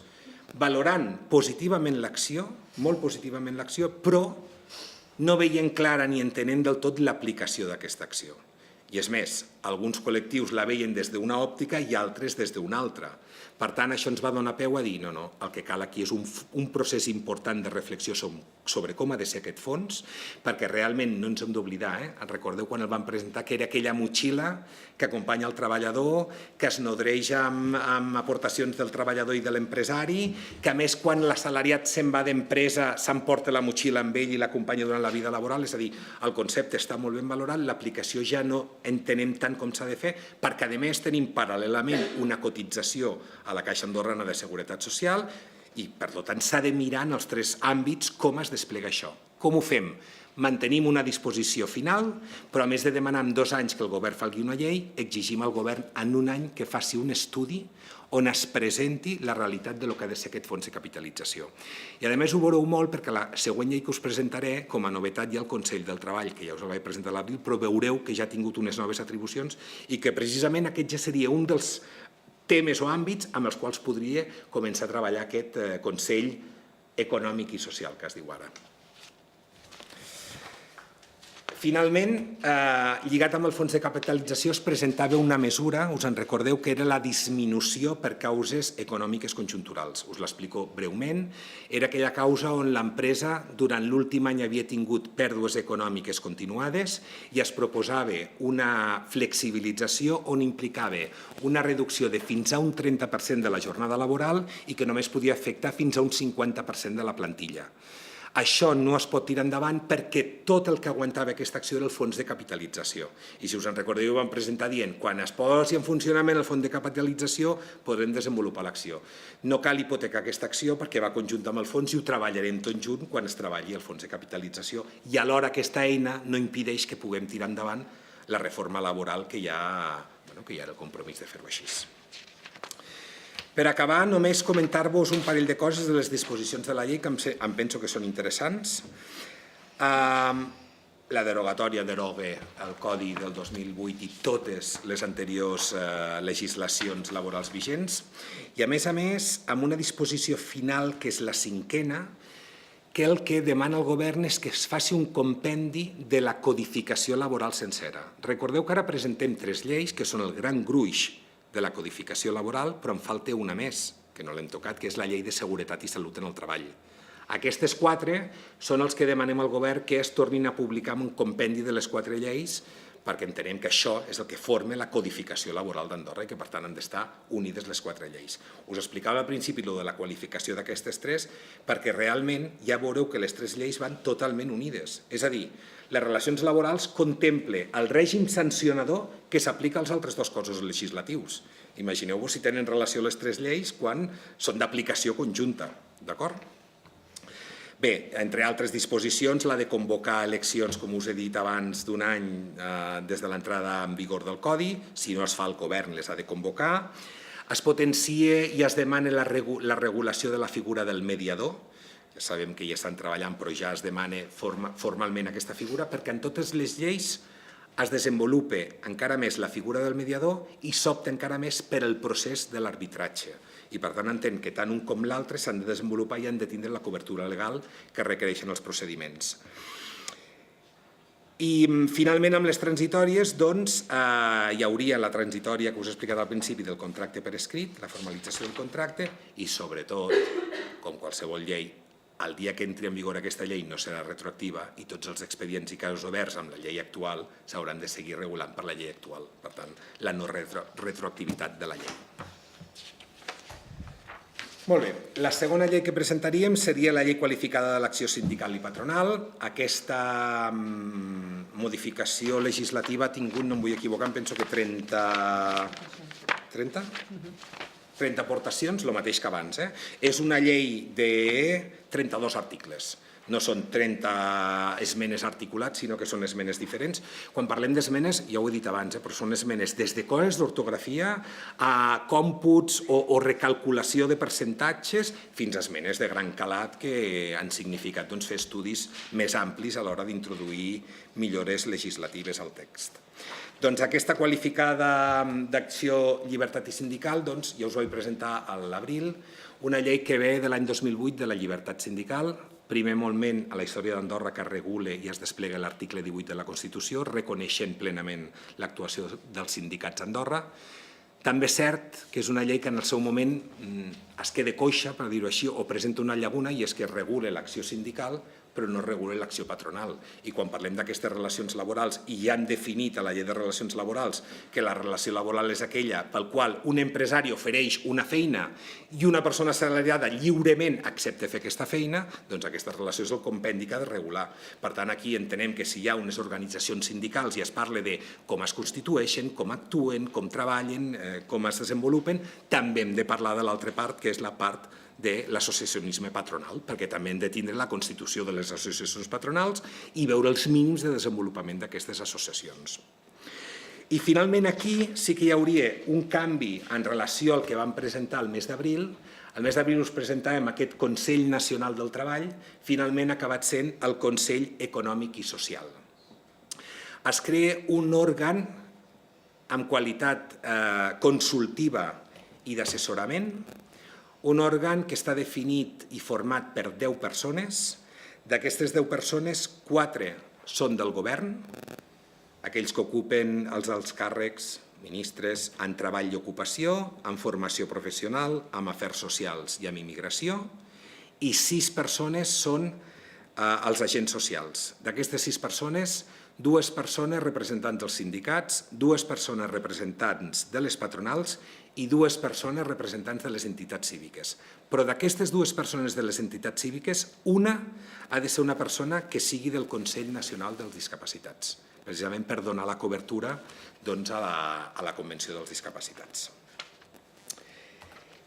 valorant positivament l'acció, molt positivament l'acció, però no veient clara ni entenent del tot l'aplicació d'aquesta acció. I és més, alguns col·lectius la veien des d'una òptica i altres des d'una altra. Per tant, això ens va donar peu a dir no, el que cal aquí és un procés important de reflexió sobre com ha de ser aquest fons, perquè realment no ens hem d'oblidar, recordeu quan el vam presentar que era aquella motxilla que acompanya el treballador, que es nodreix amb aportacions del treballador i de l'empresari, que a més quan l'assalariat se'n va d'empresa s'emporta la motxilla amb ell i l'acompanya durant la vida laboral, és a dir, el concepte està molt ben valorat, l'aplicació ja no entenem tant com s'ha de fer, perquè a més tenim paral·lelament una cotització a la Caixa Andorrana de Seguretat Social i, per tant, s'ha de mirar en els 3 àmbits com es desplega això. Com ho fem? Mantenim una disposició final, però a més de demanar en 2 anys que el govern faci una llei, exigim al govern en 1 any que faci un estudi on es presenti la realitat del que ha de ser aquest fons de capitalització. I a més ho veureu molt perquè la següent llei que us presentaré, com a novetat hi ha el Consell del Treball, que ja us el vaig presentar a l'abril, però veureu que ja ha tingut unes noves atribucions i que precisament aquest ja seria un dels temes o àmbits amb els quals podria començar a treballar aquest Consell Econòmic i Social, que es diu ara. Finalment, lligat amb el fons de capitalització, es presentava una mesura, us en recordeu, que era la disminució per causes econòmiques conjunturals. Us l'explico breument. Era aquella causa on l'empresa durant l'últim any havia tingut pèrdues econòmiques continuades i es proposava una flexibilització on implicava una reducció de fins a un 30% de la jornada laboral i que només podia afectar fins a un 50% de la plantilla. Això no es pot tirar endavant perquè tot el que aguantava aquesta acció era el fons de capitalització. I si us en recordeu, ho vam presentar dient quan es posi en funcionament el fons de capitalització podrem desenvolupar l'acció. No cal hipotecar aquesta acció perquè va conjunt amb el fons i ho treballarem tot junt quan es treballi el fons de capitalització i alhora aquesta eina no impedeix que puguem tirar endavant la reforma laboral que ja era el compromís de fer-ho així. Per acabar, només comentar-vos un parell de coses de les disposicions de la llei que em penso que són interessants. La derogatòria deroga el Codi del 2008 i totes les anteriors legislacions laborals vigents i, a més, amb una disposició final, que és la 5a, que el que demana el govern és que es faci un compendi de la codificació laboral sencera. Recordeu que ara presentem 3 lleis que són el gran gruix de la codificació laboral, però en falta una més, que no l'hem tocat, que és la llei de seguretat i salut en el treball. Aquestes 4 són els que demanem al govern que es tornin a publicar en un compendi de les 4 lleis, perquè entenem que això és el que forma la codificació laboral d'Andorra i que, per tant, han d'estar unides les 4 lleis. Us explicava al principi de la qualificació d'aquestes 3 perquè realment ja veureu que les 3 lleis van totalment unides. És a dir, les relacions laborals contempla el règim sancionador que s'aplica als altres 2 cossos legislatius. Imagineu-vos si tenen relació les 3 lleis quan són d'aplicació conjunta, d'acord? Bé, entre altres disposicions, la de convocar eleccions, com us he dit abans, d'un any des de l'entrada en vigor del Codi. Si no es fa el govern, les ha de convocar. Es potencia i es demana la regulació de la figura del mediador. Ja sabem que ja estan treballant, però ja es demana formalment aquesta figura, perquè en totes les lleis es desenvolupa encara més la figura del mediador i s'opta encara més per el procés de l'arbitratge. I per tant entenc que tant un com l'altre s'han de desenvolupar i han de tindre la cobertura legal que requereixen els procediments. I finalment amb les transitòries doncs hi hauria la transitòria que us he explicat al principi del contracte per escrit, la formalització del contracte i sobretot, com qualsevol llei, el dia que entri en vigor aquesta llei no serà retroactiva i tots els expedients i casos oberts amb la llei actual s'hauran de seguir regulant per la llei actual. Per tant, la no retroactivitat de la llei. Molt bé, la segona llei que presentaríem seria la llei qualificada de l'acció sindical i patronal. Aquesta modificació legislativa ha tingut, no em vull equivocar, em penso que 30 aportacions, el mateix que abans. És una llei de 32 articles. No són 30 esmenes articulats, sinó que són esmenes diferents. Quan parlem d'esmenes, ja ho he dit abans, però són esmenes des de coses d'ortografia a còmputs o recalculació de percentatges fins a esmenes de gran calat que han significat fer estudis més amplis a l'hora d'introduir millores legislatives al text. Doncs aquesta qualificada d'acció, llibertat i sindical, ja us vaig presentar a l'abril, una llei que ve de l'any 2008 de la llibertat sindical, primer moment a la història d'Andorra que es regula i es desplega l'article 18 de la Constitució, reconeixent plenament l'actuació dels sindicats a Andorra. També és cert que és una llei que en el seu moment es queda coixa, per dir-ho així, o presenta una llaguna, i és que es regula l'acció sindical però no regula l'acció patronal. I quan parlem d'aquestes relacions laborals i ja han definit a la llei de relacions laborals que la relació laboral és aquella pel qual un empresari ofereix una feina i una persona assalariada lliurement accepta fer aquesta feina, doncs aquesta relació és el compendi que ha de regular. Per tant, aquí entenem que si hi ha unes organitzacions sindicals i es parla de com es constitueixen, com actuen, com treballen, com es desenvolupen, també hem de parlar de l'altra part, que és la part de l'associacionisme patronal, perquè també hem de tindre la constitució de les associacions patronals i veure els mínims de desenvolupament d'aquestes associacions. I finalment aquí sí que hi hauria un canvi en relació al que vam presentar el mes d'abril. El mes d'abril us presentàvem aquest Consell Nacional del Treball, finalment ha acabat sent el Consell Econòmic i Social. Es crea un òrgan amb qualitat consultiva i d'assessorament, un òrgan que està definit i format per 10 persones. D'aquestes 10 persones, 4 són del govern, aquells que ocupen els alts càrrecs, ministres, en treball i ocupació, en formació professional, en afers socials i en immigració, i 6 persones són els agents socials. D'aquestes 6 persones, 2 persones representants dels sindicats, 2 persones representants de les patronals i 2 persones representants de les entitats cíviques. Però d'aquestes 2 persones de les entitats cíviques, una ha de ser una persona que sigui del Consell Nacional dels Discapacitats, precisament per donar la cobertura a la Convenció dels Discapacitats.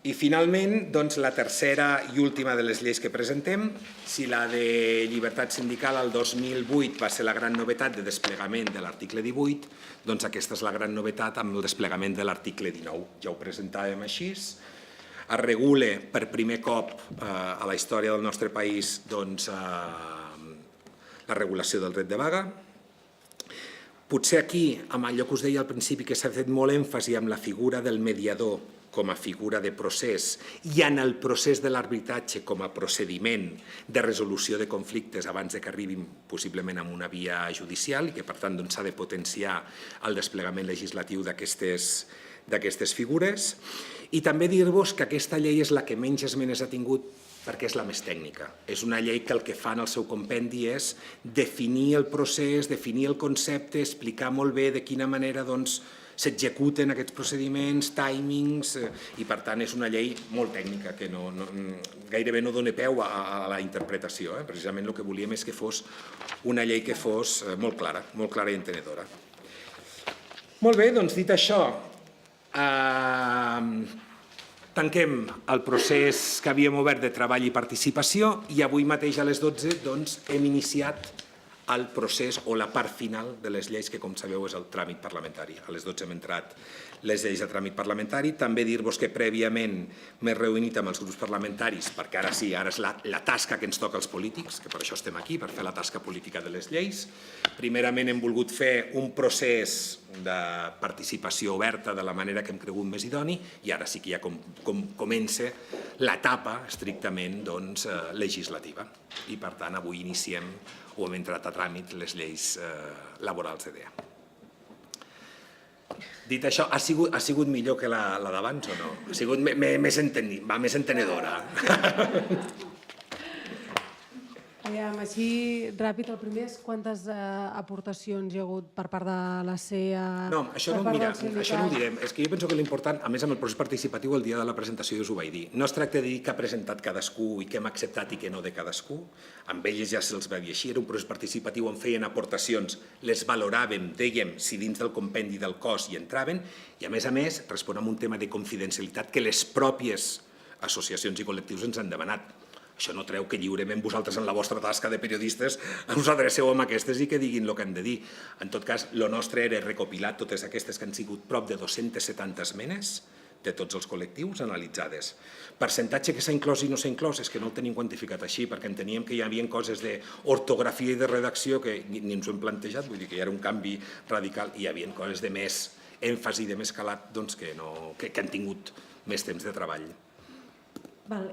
I finalment, la tercera i última de les lleis que presentem, si la de llibertat sindical al 2008 va ser la gran novetat de desplegament de l'article 18, doncs aquesta és la gran novetat amb el desplegament de l'article 19. Ja ho presentàvem així. Es regula per primer cop a la història del nostre país la regulació del dret de vaga. Potser aquí, amb allò que us deia al principi, que s'ha fet molt èmfasi amb la figura del mediador com a figura de procés i en el procés de l'arbitratge com a procediment de resolució de conflictes abans que arribin possiblement a una via judicial i que per tant s'ha de potenciar el desplegament legislatiu d'aquestes figures. I també dir-vos que aquesta llei és la que menys esmenes ha tingut perquè és la més tècnica. És una llei que el que fa en el seu compendi és definir el procés, definir el concepte, explicar molt bé de quina manera s'executen aquests procediments, timings, i per tant és una llei molt tècnica que gairebé no dona peu a la interpretació. Precisament el que volíem és que fos una llei que fos molt clara i entenedora. Molt bé, doncs dit això, Tanquem el procés que havíem obert de treball i participació i avui mateix a les 12 hem iniciat el procés o la part final de les lleis que, com sabeu, és el tràmit parlamentari. A les 12 hem entrat les lleis de tràmit parlamentari. També dir-vos que prèviament m'he reunit amb els grups parlamentaris, perquè ara sí, ara és la tasca que ens toca als polítics, que per això estem aquí, per fer la tasca política de les lleis. Primerament hem volgut fer un procés de participació oberta de la manera que hem cregut més idoni i ara sí que ja comença l'etapa estrictament legislativa. I per tant avui iniciem o hem entrat a tràmit les lleis laborals d'EDEA. Dit això, ha sigut millor que la d'abans o no? Ha sigut més entenedora. Així, ràpid, el primer és quantes aportacions hi ha hagut per part de la CEA? No, això no ho direm. És que jo penso que l'important, a més amb el procés participatiu, el dia de la presentació us ho vaig dir. No es tracta de dir què ha presentat cadascú i què hem acceptat i què no de cadascú. Amb ells ja se'ls va dir així, era un procés participatiu on feien aportacions, les valoràvem, dèiem si dins del compendi del cos hi entraven i a més respon a un tema de confidencialitat que les pròpies associacions i col·lectius ens han demanat. Això no treu que lliurement vosaltres en la vostra tasca de periodistes us adreceu amb aquestes i que diguin el que han de dir. En tot cas, el nostre era recopilar totes aquestes que han sigut prop de 270 esmenes de tots els col·lectius analitzades. Percentatge que s'ha inclòs i no s'ha inclòs és que no el tenim quantificat així perquè enteníem que hi havia coses d'ortografia i de redacció que ni ens ho hem plantejat, vull dir que hi era un canvi radical i hi havia coses de més èmfasi, de més calat, que han tingut més temps de treball.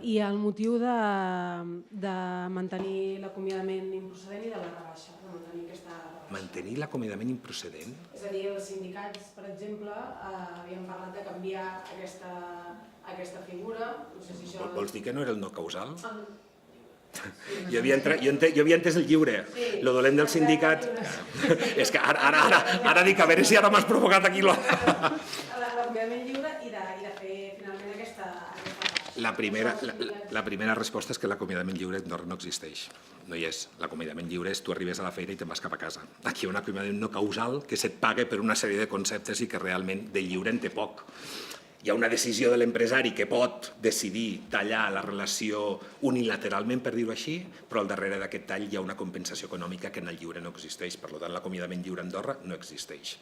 I el motiu de mantenir l'acomiadament improcedent i de la rebaixa, de mantenir aquesta rebaixa? Mantenir l'acomiadament improcedent? És a dir, els sindicats, per exemple, havien parlat de canviar aquesta figura. Vols dir que no era el no causal? Jo havia entès el lliure. El dolent del sindicat... És que ara dic, a veure si ara m'has provocat aquí... L'acomiadament lliure i de fer finalment aquesta... La primera resposta és que l'acomiadament lliure a Andorra no existeix. No hi és. L'acomiadament lliure és tu arribes a la feina i te'n vas cap a casa. Aquí hi ha un acomiadament no causal que se't paga per una sèrie de conceptes i que realment de lliure en té poc. Hi ha una decisió de l'empresari que pot decidir tallar la relació unilateralment, per dir-ho així, però al darrere d'aquest tall hi ha una compensació econòmica que en el lliure no existeix. Per tant, l'acomiadament lliure a Andorra no existeix.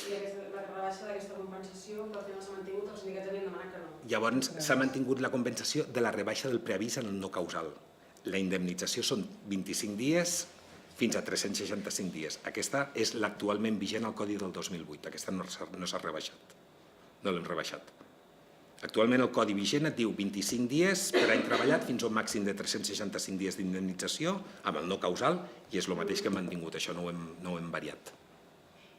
I la rebaixa d'aquesta compensació, que al final s'ha mantingut, els sindicats havien demanat que no. Llavors, s'ha mantingut la compensació de la rebaixa del preavís en el no causal. La indemnització són 25 dies fins a 365 dies. Aquesta és l'actualment vigent al Codi del 2008. Aquesta no s'ha rebaixat. No l'hem rebaixat. Actualment el Codi vigent et diu 25 dies per any treballat fins a un màxim de 365 dies d'indemnització amb el no causal i és el mateix que hem mantingut. Això no ho hem variat.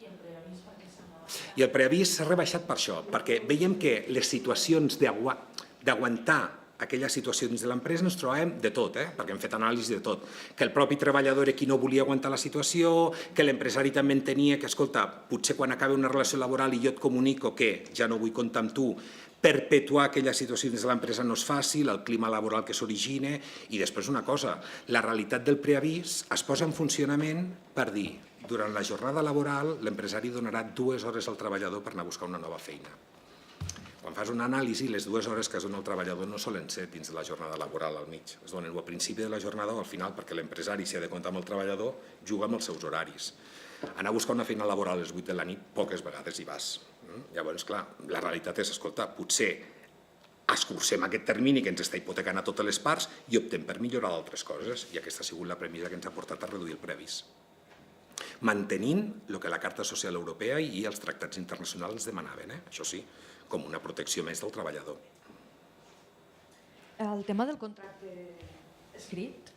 I el preavís per què s'ha rebaixat? I el preavís s'ha rebaixat per això, perquè veiem que les situacions d'aguantar aquelles situacions de l'empresa ens trobàvem de tot, perquè hem fet anàlisi de tot, que el propi treballador era qui no volia aguantar la situació, que l'empresari també entenia que, escolta, potser quan acabi una relació laboral i jo et comunico que ja no vull comptar amb tu, perpetuar aquelles situacions de l'empresa no és fàcil, el clima laboral que s'origina, i després una cosa, la realitat del preavís es posa en funcionament per dir, durant la jornada laboral l'empresari donarà 2 hores al treballador per anar a buscar una nova feina. Quan fas una anàlisi, les 2 hores que es dona al treballador no solen ser dins de la jornada laboral al mig. Es donen o al principi de la jornada o al final, perquè l'empresari, si ha de comptar amb el treballador, juga amb els seus horaris. Anar a buscar una feina laboral a les 8 de la nit, poques vegades hi vas. Llavors, clar, la realitat és, escolta, potser escurcem aquest termini que ens està hipotecant a totes les parts i optem per millorar d'altres coses. I aquesta ha sigut la premissa que ens ha portat a reduir el preavís. Mantenint el que la Carta Social Europea i els tractats internacionals demanaven, això sí, com una protecció més del treballador. El tema del contracte escrit,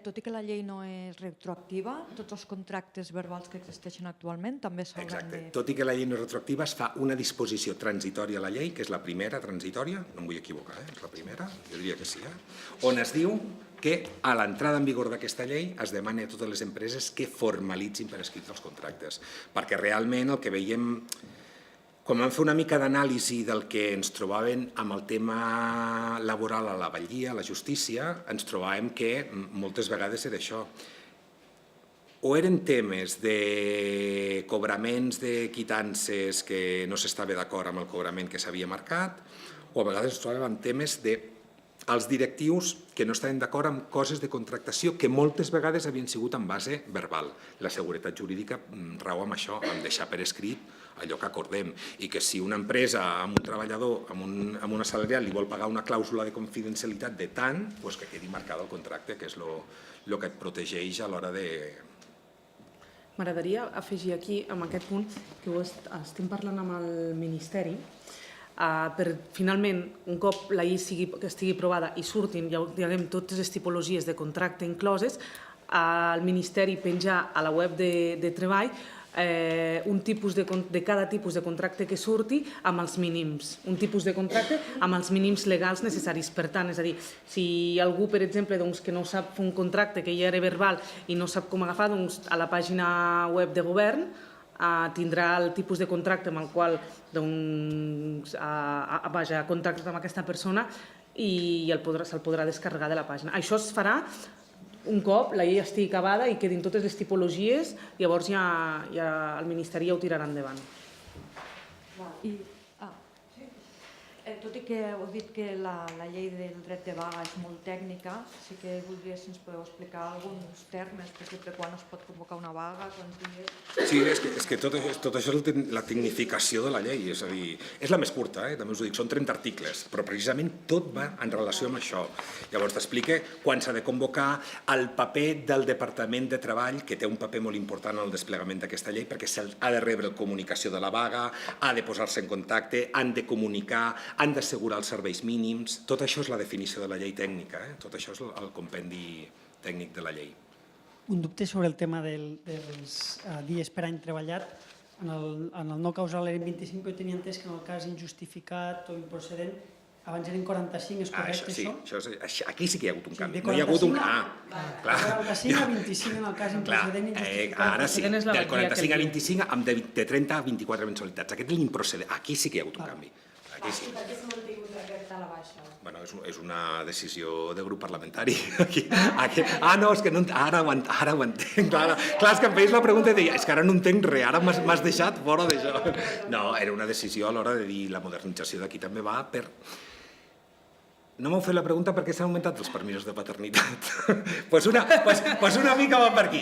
tot i que la llei no és retroactiva, tots els contractes verbals que existeixen actualment també s'hauran de... Exacte. Tot i que la llei no és retroactiva, es fa una disposició transitòria a la llei, que és la primera transitòria, no em vull equivocar, és la primera, jo diria que sí, on es diu que a l'entrada en vigor d'aquesta llei es demana a totes les empreses que formalitzin per escrit els contractes, perquè realment el que veiem... Quan vam fer una mica d'anàlisi del que ens trobàvem amb el tema laboral a la Batllia, a la justícia, ens trobàvem que moltes vegades era això. O eren temes de cobraments de quitances que no s'estava d'acord amb el cobrament que s'havia marcat, o a vegades ens trobem amb temes de els directius que no estaven d'acord amb coses de contractació que moltes vegades havien sigut en base verbal. La seguretat jurídica rau amb això, en deixar per escrit allò que acordem, i que si una empresa amb un treballador, amb un assalariat, li vol pagar una clàusula de confidencialitat de tant, doncs que quedi marcat el contracte, que és el que et protegeix a l'hora de... M'agradaria afegir aquí, en aquest punt, que ho estem parlant amb el Ministeri, per finalment, un cop la llei estigui aprovada i surtin totes les tipologies de contracte incloses, el Ministeri penjar a la web de Treball un tipus de cada tipus de contracte que surti amb els mínims, un tipus de contracte amb els mínims legals necessaris. Per tant, és a dir, si algú, per exemple, que no sap fer un contracte que ja era verbal i no sap com agafar, a la pàgina web de govern tindrà el tipus de contracte amb el qual ha contractat amb aquesta persona i se'l podrà descarregar de la pàgina. Això es farà un cop la llei estigui acabada i quedin totes les tipologies, llavors ja el Ministeri ja ho tirarà endavant. Tot i que heu dit que la llei del dret de vaga és molt tècnica, sí que voldria si ens podeu explicar alguns termes, per exemple, quan es pot convocar una vaga, quants dies... Sí, és que tot això és la tecnificació de la llei, és a dir, és la més curta, també us ho dic, són 30 articles, però precisament tot va en relació amb això. Llavors t'explica quan s'ha de convocar, el paper del Departament de Treball, que té un paper molt important en el desplegament d'aquesta llei, perquè ha de rebre comunicació de la vaga, ha de posar-se en contacte, han de comunicar, han d'assegurar els serveis mínims. Tot això és la definició de la llei tècnica, tot això és el compendi tècnic de la llei. Un dubte sobre el tema dels dies per any treballat. En el no causal eren 25, però tenia entès que en el cas injustificat o improcedent abans eren 45, és correcte això? Aquí sí que hi ha hagut un canvi. No hi ha hagut un... Clar. 45 a 25 en el cas improcedent i injustificat. Ara sí, del 45 a 25 amb de 30 a 24 mensualitats. Aquest és l'improcedent. Aquí sí que hi ha hagut un canvi. Per què s'ha mantingut aquest a la baixa? Bueno, és una decisió de grup parlamentari. No, és que ara ho entenc. Clar, és que em feies la pregunta i deia, és que ara no entenc res, ara m'has deixat fora d'això. No, era una decisió a l'hora de dir la modernització d'aquí també va per... No m'heu fet la pregunta per què s'han augmentat els permisos de paternitat. Doncs una mica va per aquí.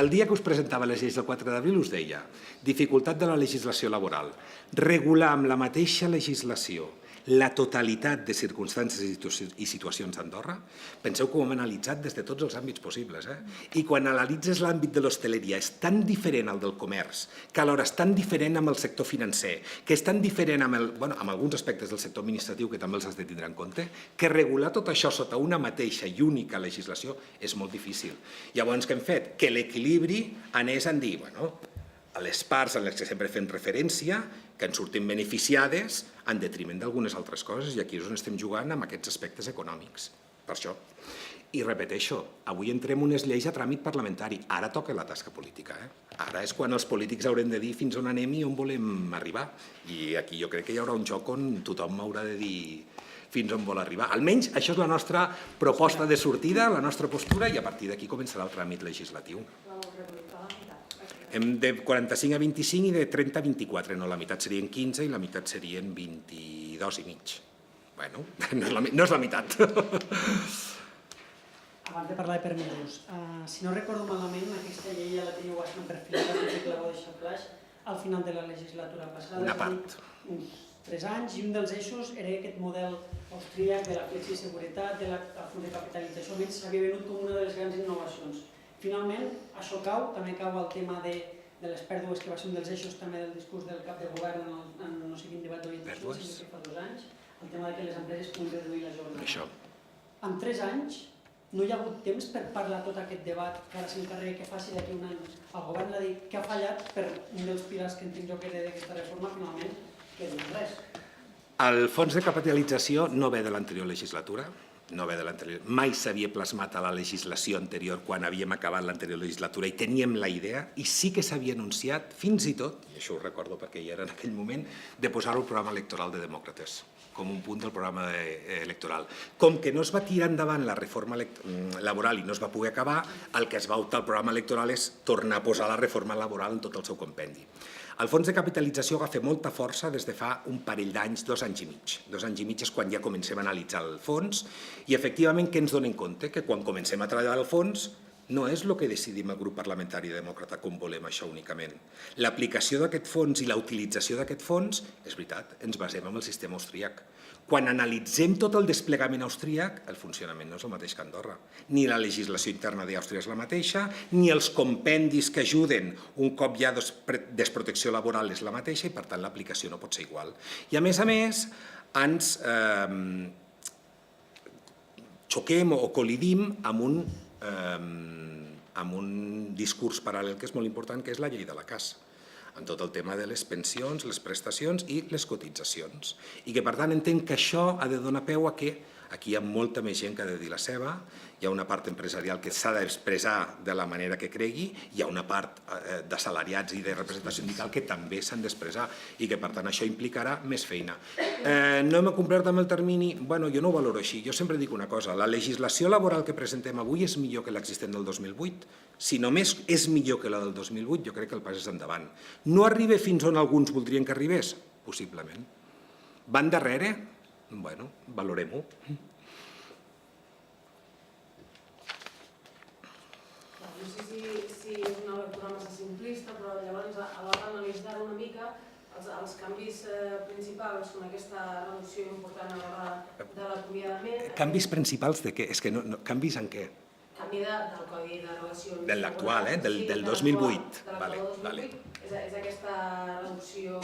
El dia que us presentava les lleis del 4 d'abril us deia dificultat de la legislació laboral, regular amb la mateixa legislació la totalitat de circumstàncies i situacions a Andorra. Penseu que ho hem analitzat des de tots els àmbits possibles. I quan analitzes l'àmbit de l'hostaleria és tan diferent al del comerç, que alhora és tan diferent amb el sector financer, que és tan diferent amb alguns aspectes del sector administratiu que també els has de tindre en compte, que regular tot això sota una mateixa i única legislació és molt difícil. Llavors, què hem fet? Que l'equilibri anés en dir, a les parts en les que sempre fem referència, que en surtin beneficiades en detriment d'algunes altres coses, i aquí és on estem jugant amb aquests aspectes econòmics. Per això. I repeteixo, avui entrem unes lleis a tràmit parlamentari, ara toca la tasca política. Ara és quan els polítics haurem de dir fins on anem i on volem arribar. I aquí jo crec que hi haurà un joc on tothom haurà de dir fins on vol arribar. Almenys això és la nostra proposta de sortida, la nostra postura, i a partir d'aquí començarà el tràmit legislatiu. Hem de 45 a 25 i de 30 a 24, no? La meitat serien 15 i la meitat serien 22 i mig. Bueno, no és la meitat. Abans de parlar de permisos, si no recordo malament, aquesta llei ja la teniu bastant perfilada, perquè que la vau deixar flaix al final de la legislatura passada. Una part. Uns 3 anys, i un dels eixos era aquest model austríac de la flexiseguretat, de la fons de capitalització, almenys s'havia venut com una de les grans innovacions. Finalment, això cau, també cau el tema de les pèrdues, que va ser un dels eixos també del discurs del cap de govern en no sé quin debat d'orientació, que fa 2 anys, el tema que les empreses puguin reduir la jornada. Això. En 3 anys no hi ha hagut temps per parlar tot aquest debat que ara s'encarrega que faci d'aquí un any. El govern ha dit que ha fallat per un dels pilars que entenc jo que era d'aquesta reforma, finalment, que no res. El fons de capitalització no ve de l'anterior legislatura, mai s'havia plasmat a la legislació anterior quan havíem acabat l'anterior legislatura i teníem la idea, i sí que s'havia anunciat fins i tot, i això ho recordo perquè hi era en aquell moment, de posar-ho al programa electoral de Demòcrates, com un punt del programa electoral. Com que no es va tirar endavant la reforma laboral i no es va poder acabar, el que es va optar al programa electoral és tornar a posar la reforma laboral en tot el seu compendi. El fons de capitalització agafa molta força des de fa un parell d'anys, 2 anys i mig. 2 anys i mig és quan ja comencem a analitzar el fons i, efectivament, què ens donem compte? Que quan comencem a treballar el fons no és el que decidim el grup parlamentari demòcrata com volem això únicament. L'aplicació d'aquest fons i la utilització d'aquest fons, és veritat, ens basem en el sistema austríac. Quan analitzem tot el desplegament austríac, el funcionament no és el mateix que Andorra. Ni la legislació interna d'Àustria és la mateixa, ni els compendis que ajuden un cop hi ha desprotecció laboral és la mateixa i, per tant, l'aplicació no pot ser igual. I, a més, ens xoquem o col·lidim amb un discurs paral·lel que és molt important, que és la llei de la casa, en tot el tema de les pensions, les prestacions i les cotitzacions. I que, per tant, entenc que això ha de donar peu a que aquí hi ha molta més gent que ha de dir la seva, hi ha una part empresarial que s'ha d'expressar de la manera que cregui, hi ha una part d'assalariats i de representació sindical que també s'han d'expressar i que, per tant, això implicarà més feina. No hem complert amb el termini? Bueno, jo no ho valoro així. Jo sempre dic una cosa, la legislació laboral que presentem avui és millor que l'existent del 2008. Si només és millor que la del 2008, jo crec que el pas és endavant. No arriba fins on alguns voldrien que arribés? Possiblement. Van darrere? Bueno, valorem-ho. No sé si és una lectura massa simplista, però llavors a l'hora d'analitzar una mica els canvis principals són aquesta reducció important a l'hora de l'acomiadament. Canvis principals de què? És que no, canvis en què? Canvi del Codi de Relacions... De l'actual, del 2008. De l'actual 2008. És aquesta reducció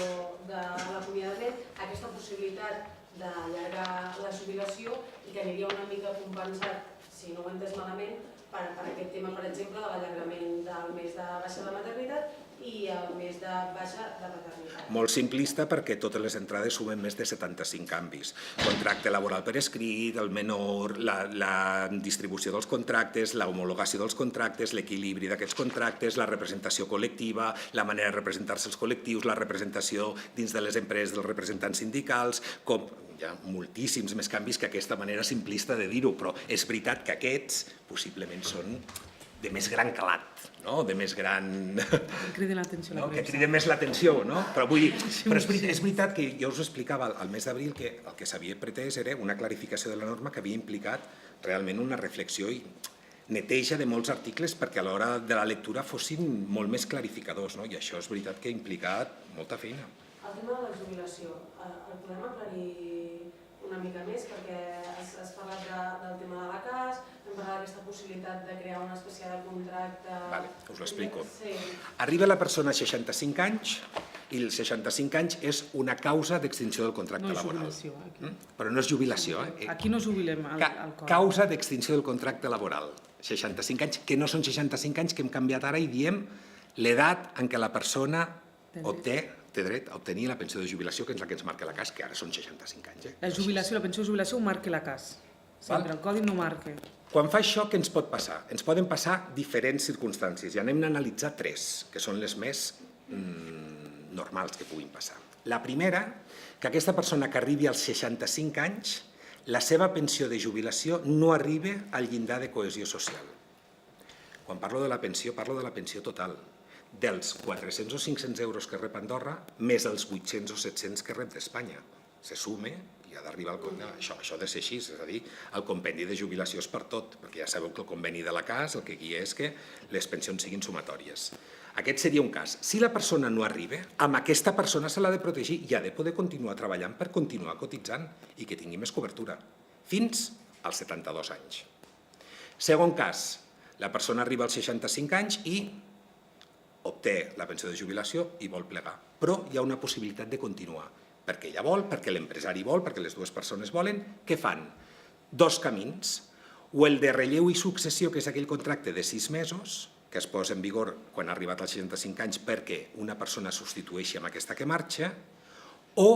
de l'acomiadament, aquesta possibilitat d'allargar la jubilació i que aniria una mica compensat, si no ho he entès malament, per aquest tema, per exemple, de l'allargament del mes de baixa de maternitat i el mes de baixa de paternitat. Molt simplista perquè totes les entrades sumen més de 75 canvis. Contracte laboral per escrit, el menor, la distribució dels contractes, l'homologació dels contractes, l'equilibri d'aquests contractes, la representació col·lectiva, la manera de representar-se els col·lectius, la representació dins de les empreses dels representants sindicals, com hi ha moltíssims més canvis que aquesta manera simplista de dir-ho, però és veritat que aquests possiblement són de més gran calat, de més gran... Que criden l'atenció la premsa. Que criden més l'atenció, no? Però vull dir, és veritat que jo us explicava al mes d'abril que el que s'havia pretès era una clarificació de la norma que havia implicat realment una reflexió i neteja de molts articles perquè a l'hora de la lectura fossin molt més clarificadors, i això és veritat que ha implicat molta feina. El tema de la jubilació, el podem aclarir una mica més perquè has parlat del tema de la CAS, hem parlat d'aquesta possibilitat de crear una espècie de contracte... Vale, us ho explico. Sí. Arriba la persona a 65 anys i els 65 anys és una causa d'extinció del contracte laboral. No és jubilació, aquí. Però no és jubilació. Aquí no jubilem al codi. Causa d'extinció del contracte laboral. 65 anys, que no són 65 anys que hem canviat ara i diem l'edat en què la persona té dret a obtenir la pensió de jubilació, que és la que ens marca la CAS, que ara són 65 anys. La jubilació, la pensió de jubilació ho marca la CAS. Sempre, el codi no marca. Quan fa això, què ens pot passar? Ens poden passar diferents circumstàncies i anem a analitzar 3, que són les més normals que puguin passar. La primera, que aquesta persona que arribi als 65 anys, la seva pensió de jubilació no arriba al llindar de cohesió social. Quan parlo de la pensió, parlo de la pensió total, dels 400 o 500 euros que rep Andorra, més els 800 o 700 que rep d'Espanya. Se sume i ha d'arribar al compte. Això ha de ser així, és a dir, el conveni de jubilació és per tot, perquè ja sabeu que el conveni de la CAS el que guia és que les pensions siguin sumatòries. Aquest seria un cas. Si la persona no arriba, amb aquesta persona se l'ha de protegir i ha de poder continuar treballant per continuar cotitzant i que tingui més cobertura, fins als 72 anys. Segon cas, la persona arriba als 65 anys i obté la pensió de jubilació i vol plegar. Però hi ha una possibilitat de continuar, perquè ella vol, perquè l'empresari vol, perquè les dues persones volen. Què fan? 2 camins. O el de relleu i successió, que és aquell contracte de 6 mesos, que es posa en vigor quan ha arribat als 65 anys perquè una persona substitueixi amb aquesta que marxa, o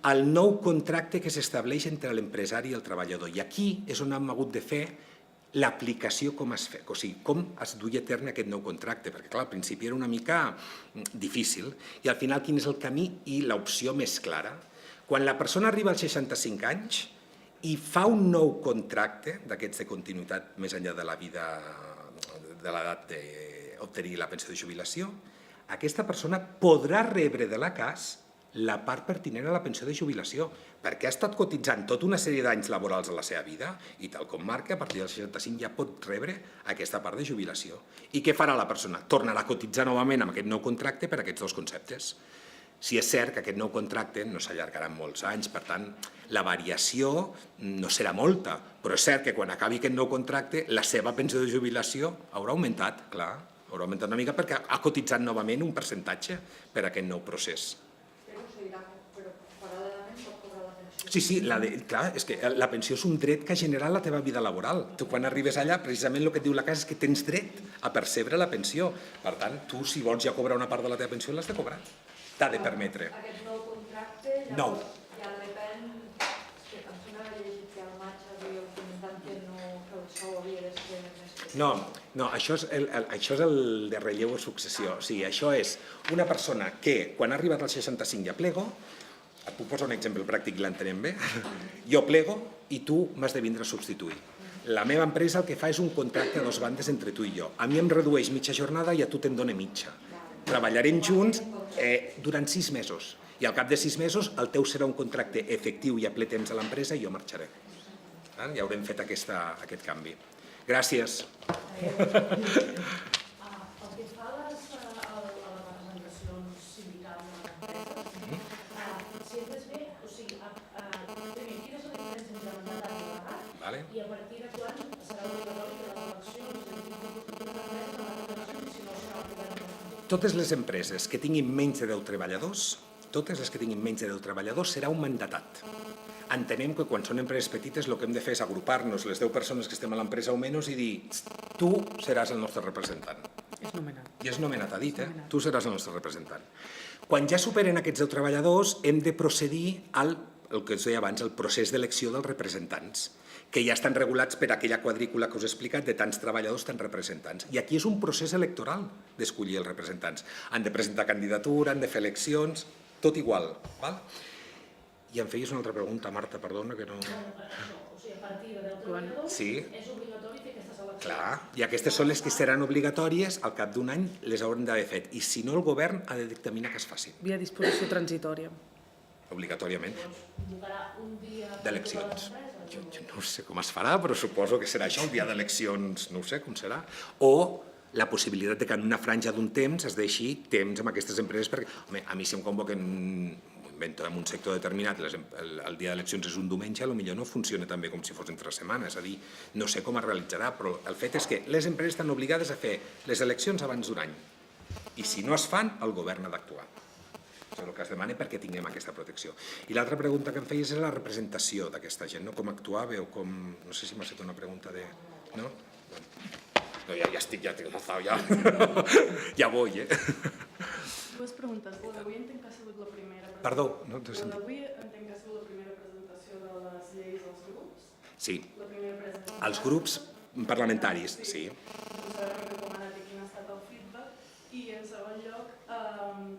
el nou contracte que s'estableix entre l'empresari i el treballador. I aquí és on hem hagut de fer l'aplicació com es fa, o sigui, com es duia a terme aquest nou contracte, perquè clar, al principi era una mica difícil, i al final quin és el camí i l'opció més clara. Quan la persona arriba als 65 anys i fa un nou contracte d'aquests de continuïtat més enllà de la vida, de l'edat d'obtenir la pensió de jubilació, aquesta persona podrà rebre de la CAS la part pertinent a la pensió de jubilació, perquè ha estat cotitzant tota una sèrie d'anys laborals a la seva vida i tal com marca, a partir dels 65 ja pot rebre aquesta part de jubilació. I què farà la persona? Tornarà a cotitzar novament amb aquest nou contracte per aquests dos conceptes. Si és cert que aquest nou contracte no s'allargarà en molts anys, per tant, la variació no serà molta, però és cert que quan acabi aquest nou contracte la seva pensió de jubilació haurà augmentat, clar, haurà augmentat una mica perquè ha cotitzat novament un percentatge per a aquest nou procés. Però paral·lelament pot cobrar la pensió. Sí, clar, és que la pensió és un dret que ha generat la teva vida laboral. Tu quan arribes allà, precisament el que et diu la casa és que tens dret a percebre la pensió. Per tant, tu si vols ja cobrar una part de la teva pensió l'has de cobrar. T'ha de permetre. Aquest nou contracte Nou. Ja depèn, és que em sembla que he llegit que al maig havia comentat que el sou havia de ser més petit. No, això és el de relleu o successió. O sigui, això és una persona que, quan ha arribat als 65 ja plego, et puc posar un exemple pràctic, l'entenem bé? Jo plego i tu m'has de vindre a substituir. La meva empresa el que fa és un contracte a dos bandes entre tu i jo. A mi em redueix mitja jornada i a tu te'n dona mitja. Treballarem junts durant 6 mesos. I al cap de 6 mesos el teu serà un contracte efectiu i a ple temps a l'empresa i jo marxaré. Ja haurem fet aquest canvi. Gràcies. El que fa a les representacions sindicals de l'empresa, si entens bé, o sigui, primer, quina és la diferència entre mandat i delegat? I a partir de quan serà obligatori que les eleccions Totes les empreses que tinguin menys de 10 treballadors, totes les que tinguin menys de 10 treballadors, serà un mandatat. Entenem que quan són empreses petites el que hem de fer és agrupar-nos les 10 persones que estem a l'empresa o menys i dir tu seràs el nostre representant. És nomenat. I és nomenat, ha dit, tu seràs el nostre representant. Quan ja superen aquests 10 treballadors hem de procedir al que us deia abans, el procés d'elecció dels representants, que ja estan regulats per aquella quadrícula que us he explicat de tants treballadors, tants representants. I aquí és un procés electoral d'escollir els representants. Han de presentar candidatura, han de fer eleccions, tot igual. Val? I em feies una altra pregunta, Marta, perdona, que no... O sigui, a partir de 10 treballadors és obligatori fer aquestes eleccions. Clar, i aquestes són les que seran obligatòries, al cap d'un any les haurem d'haver fet. I si no, el govern ha de dictaminar que es facin. Via disposició transitòria. Obligatòriament. Convocarà un dia D'eleccions. Jo no sé com es farà, però suposo que serà això, el dia d'eleccions, no ho sé com serà. O la possibilitat que en una franja d'un temps es deixi temps amb aquestes empreses, perquè home, a mi si em convoquen en un sector determinat, el dia d'eleccions és un diumenge, potser no funciona tan bé com si fos entre setmana, és a dir, no sé com es realitzarà, però el fet és que les empreses estan obligades a fer les eleccions abans d'un any. I si no es fan, el govern ha d'actuar. És el que es demana perquè tinguem aquesta protecció. I l'altra pregunta que em feies és la representació d'aquesta gent, no? Com actuava o com... No sé si m'ha fet una pregunta de... No? No, ja estic, ja tinc alzado, ja... Ja voy, Dues preguntes. La d'avui entenc que ha sigut la primera... Perdó, no t'he La sentit. d'avui entenc que ha sigut la primera presentació de les lleis als grups. Sí, La primera presentació... els grups parlamentaris, sí. Vull saber per com ha anat i quin ha estat el feedback. I en segon lloc,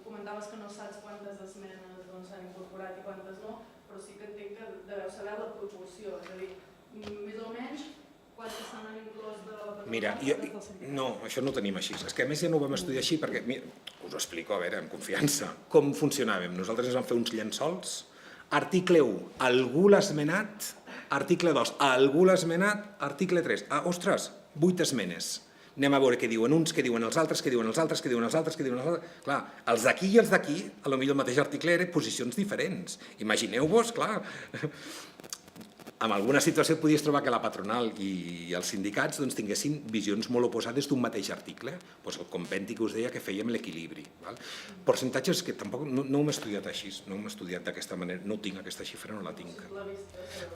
comentaves que no saps quantes esmenes s'han incorporat i quantes no, però sí que entenc que deveu saber la proporció, és a dir, més o menys quantes s'han inclòs de la Mira, no, això no ho tenim així. És que a més ja no ho vam estudiar així perquè, mira, us ho explico, a veure, amb confiança. Com funcionàvem? Nosaltres ens vam fer uns llençols. Article 1, algú l'ha esmenat. Article 2, algú l'ha esmenat. Article 3, ostres, 8 esmenes. Anem a veure què diuen uns, què diuen els altres, què diuen els altres, què diuen els altres, què diuen els altres... Clar, els d'aquí i els d'aquí, potser el mateix article eren posicions diferents. Imagineu-vos, clar, en alguna situació podies trobar que la patronal i els sindicats tinguessin visions molt oposades d'un mateix article. El compendi que us deia que fèiem l'equilibri. Percentatges que tampoc no ho hem estudiat així, no ho hem estudiat d'aquesta manera, no tinc aquesta xifra, no la tinc.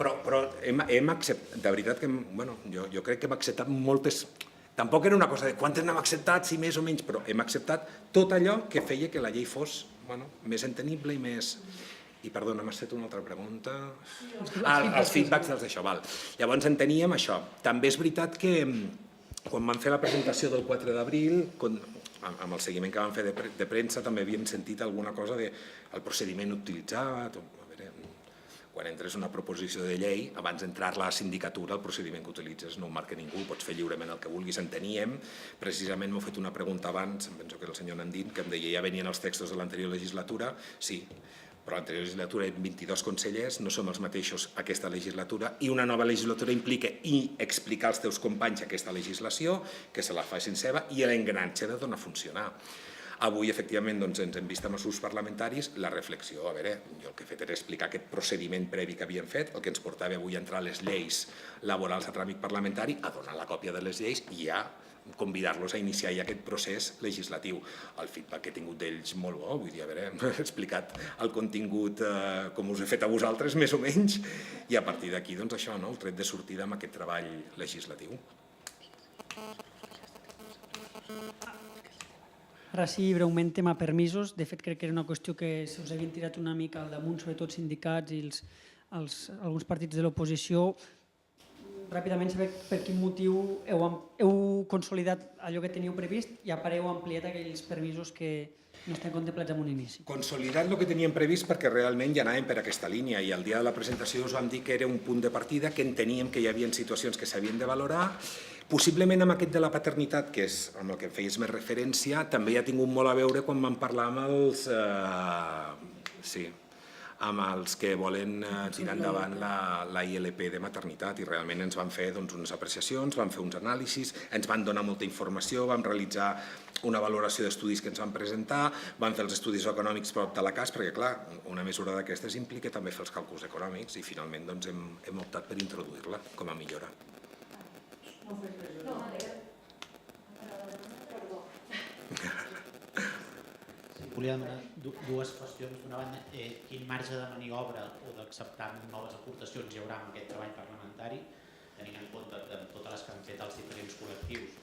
Però hem acceptat, de veritat que jo crec que hem acceptat moltes... Tampoc era una cosa de quantes n'hem acceptat, si més o menys, però hem acceptat tot allò que feia que la llei fos més entenible i més... I perdona, m'has fet una altra pregunta... Els feedbacks dels d'això, val. Llavors enteníem això. També és veritat que quan vam fer la presentació del 4 d'abril, amb el seguiment que vam fer de premsa, també havíem sentit alguna cosa del procediment utilitzat. Ho quan entres una proposició de llei, abans d'entrar-la a la sindicatura, el procediment que utilitzes no ho marca ningú, pots fer lliurement el que vulguis. Enteníem, precisament m'ho fet una pregunta abans, em penso que era el senyor Nandín, que em deia ja venien els textos de l'anterior legislatura, sí, però a l'anterior legislatura hi ha 22 consellers, no som els mateixos aquesta legislatura, i una nova legislatura implica explicar als teus companys aquesta legislació, que se la facin seva, i l'engranatge de donar a funcionar. Avui, efectivament, ens hem vist amb els grups parlamentaris la reflexió. A veure, jo el que he fet era explicar aquest procediment previ que havíem fet, el que ens portava avui a entrar les lleis laborals a tràmit parlamentari, a donar la còpia de les lleis i a convidar-los a iniciar ja aquest procés legislatiu. El feedback que he tingut d'ells molt bo, vull dir, a veure, he explicat el contingut com us he fet a vosaltres, més o menys, i a partir d'aquí, doncs això, el tret de sortida amb aquest treball legislatiu. Ara sí, breument, tema permisos. De fet, crec que era una qüestió que se us havien tirat una mica al damunt, sobretot sindicats i alguns partits de l'oposició. Ràpidament saber per quin motiu heu consolidat allò que teníeu previst i a part heu ampliat aquells permisos que no estan contemplats en un inici. Consolidat el que teníem previst perquè realment ja anàvem per aquesta línia i el dia de la presentació us vam dir que era un punt de partida, que enteníem que hi havia situacions que s'havien de valorar. Possiblement amb aquest de la paternitat, que és amb el que feies més referència, també hi ha tingut molt a veure quan vam parlar amb els... amb els que volen tirar endavant la ILP de maternitat i realment ens van fer unes apreciacions, van fer uns anàlisis, ens van donar molta informació, vam realitzar una valoració d'estudis que ens van presentar, vam fer els estudis econòmics prop de la cas, perquè clar, una mesura d'aquestes implica també fer els càlculs econòmics i finalment hem optat per introduir-la com a millora. Volia demanar dues qüestions. D'una banda, quin marge de maniobra o d'acceptar noves aportacions hi haurà en aquest treball parlamentari, tenint en compte que totes les que han fet els diferents col·lectius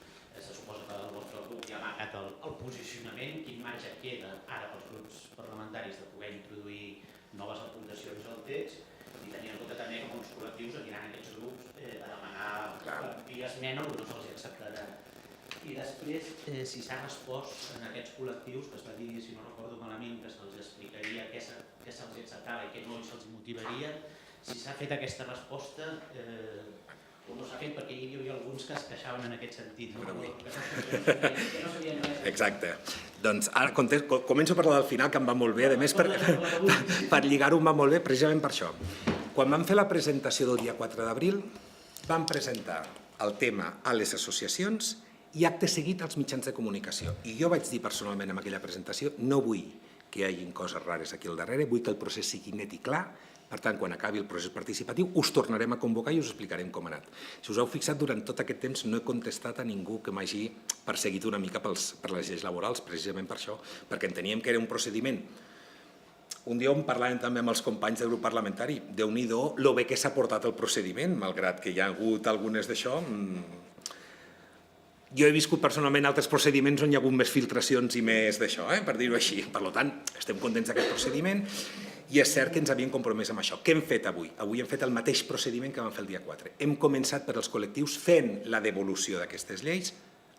se suposa que el vostre grup ja ha marcat el posicionament. Quin marge queda ara pels grups parlamentaris de poder introduir noves aportacions al text i tenint en compte també que molts col·lectius aniran a aquests grups a demanar via esmena o no se'ls acceptarà. I després, si s'ha respost en aquests col·lectius, que es va dir, si no recordo malament, que se'ls explicaria què se'ls acceptava i què no se'ls motivaria, si s'ha fet aquesta resposta o no s'ha fet, perquè hi havia alguns que es queixaven en aquest sentit. Exacte. Doncs ara començo a parlar del final, que em va molt bé, a més per lligar-ho em va molt bé, precisament per això. Quan vam fer la presentació del dia 4 d'abril, vam presentar el tema a les associacions i acte seguit als mitjans de comunicació. I jo vaig dir personalment en aquella presentació, no vull que hi hagin coses rares aquí al darrere, vull que el procés sigui net i clar, per tant, quan acabi el procés participatiu, us tornarem a convocar i us explicarem com ha anat. Si us heu fixat, durant tot aquest temps no he contestat a ningú que m'hagi perseguit una mica per les lleis laborals, precisament per això, perquè enteníem que era un procediment. Un dia on parlàvem també amb els companys del grup parlamentari, Déu-n'hi-do, lo bé que s'ha portat el procediment, malgrat que hi ha hagut algunes d'això. Jo he viscut personalment altres procediments on hi ha hagut més filtracions i més d'això, per dir-ho així. Per tant, estem contents d'aquest procediment i és cert que ens havíem compromès amb això. Què hem fet avui? Avui hem fet el mateix procediment que vam fer el dia 4. Hem començat per als col·lectius fent la devolució d'aquestes lleis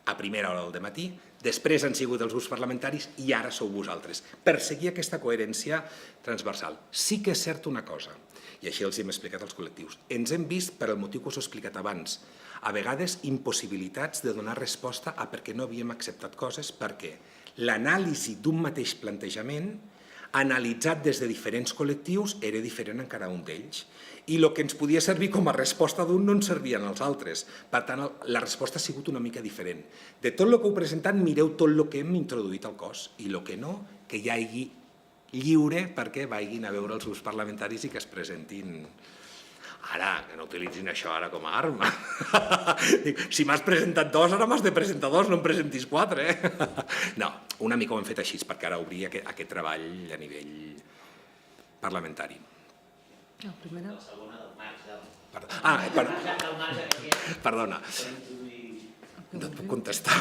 a primera hora del dematí, després han sigut els grups parlamentaris i ara sou vosaltres, per seguir aquesta coherència transversal. Sí que és cert una cosa, i així els hem explicat als col·lectius. Ens hem vist, per el motiu que us he explicat abans, a vegades impossibilitats de donar resposta a per què no havíem acceptat coses, perquè l'anàlisi d'un mateix plantejament, analitzat des de diferents col·lectius, era diferent en cada un d'ells. I el que ens podia servir com a resposta d'un no ens servien els altres. Per tant, la resposta ha sigut una mica diferent. De tot el que heu presentat, mireu tot el que hem introduït al cos, i el que no, que hi hagi lliure perquè vagin a veure els grups parlamentaris i que es presentin. Ara, que no utilitzin això ara com a arma. Si m'has presentat dos, ara m'has de presentar dos, no em presentis quatre. No, una mica ho hem fet així, perquè ara obrir aquest treball a nivell parlamentari. La primera? La segona del marge. Perdona. No et puc contestar.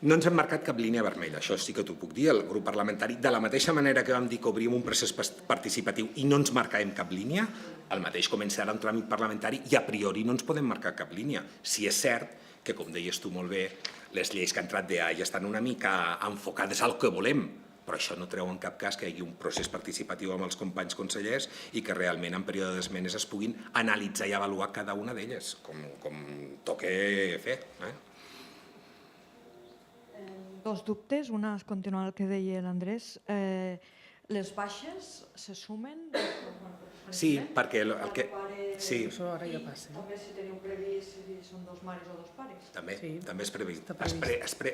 No ens hem marcat cap línia vermella, això sí que t'ho puc dir, el grup parlamentari, de la mateixa manera que vam dir que obríem un procés participatiu i no ens marcàvem cap línia, el mateix començarà un tràmit parlamentari i a priori no ens podem marcar cap línia. Si és cert que, com deies tu molt bé, les lleis que han entrat d'EA ja estan una mica enfocades al que volem, però això no treu en cap cas que hi hagi un procés participatiu amb els companys consellers i que realment en període d'esmenes es puguin analitzar i avaluar cada una d'elles, com toque fer. Dos dubtes, una és continuar el que deia l'Andrés. Les baixes se sumen? Sí, perquè el que... Sí, Això ara ja passa. També si teniu previst si són dos mares o dos pares. també Sí, és previst. està previst.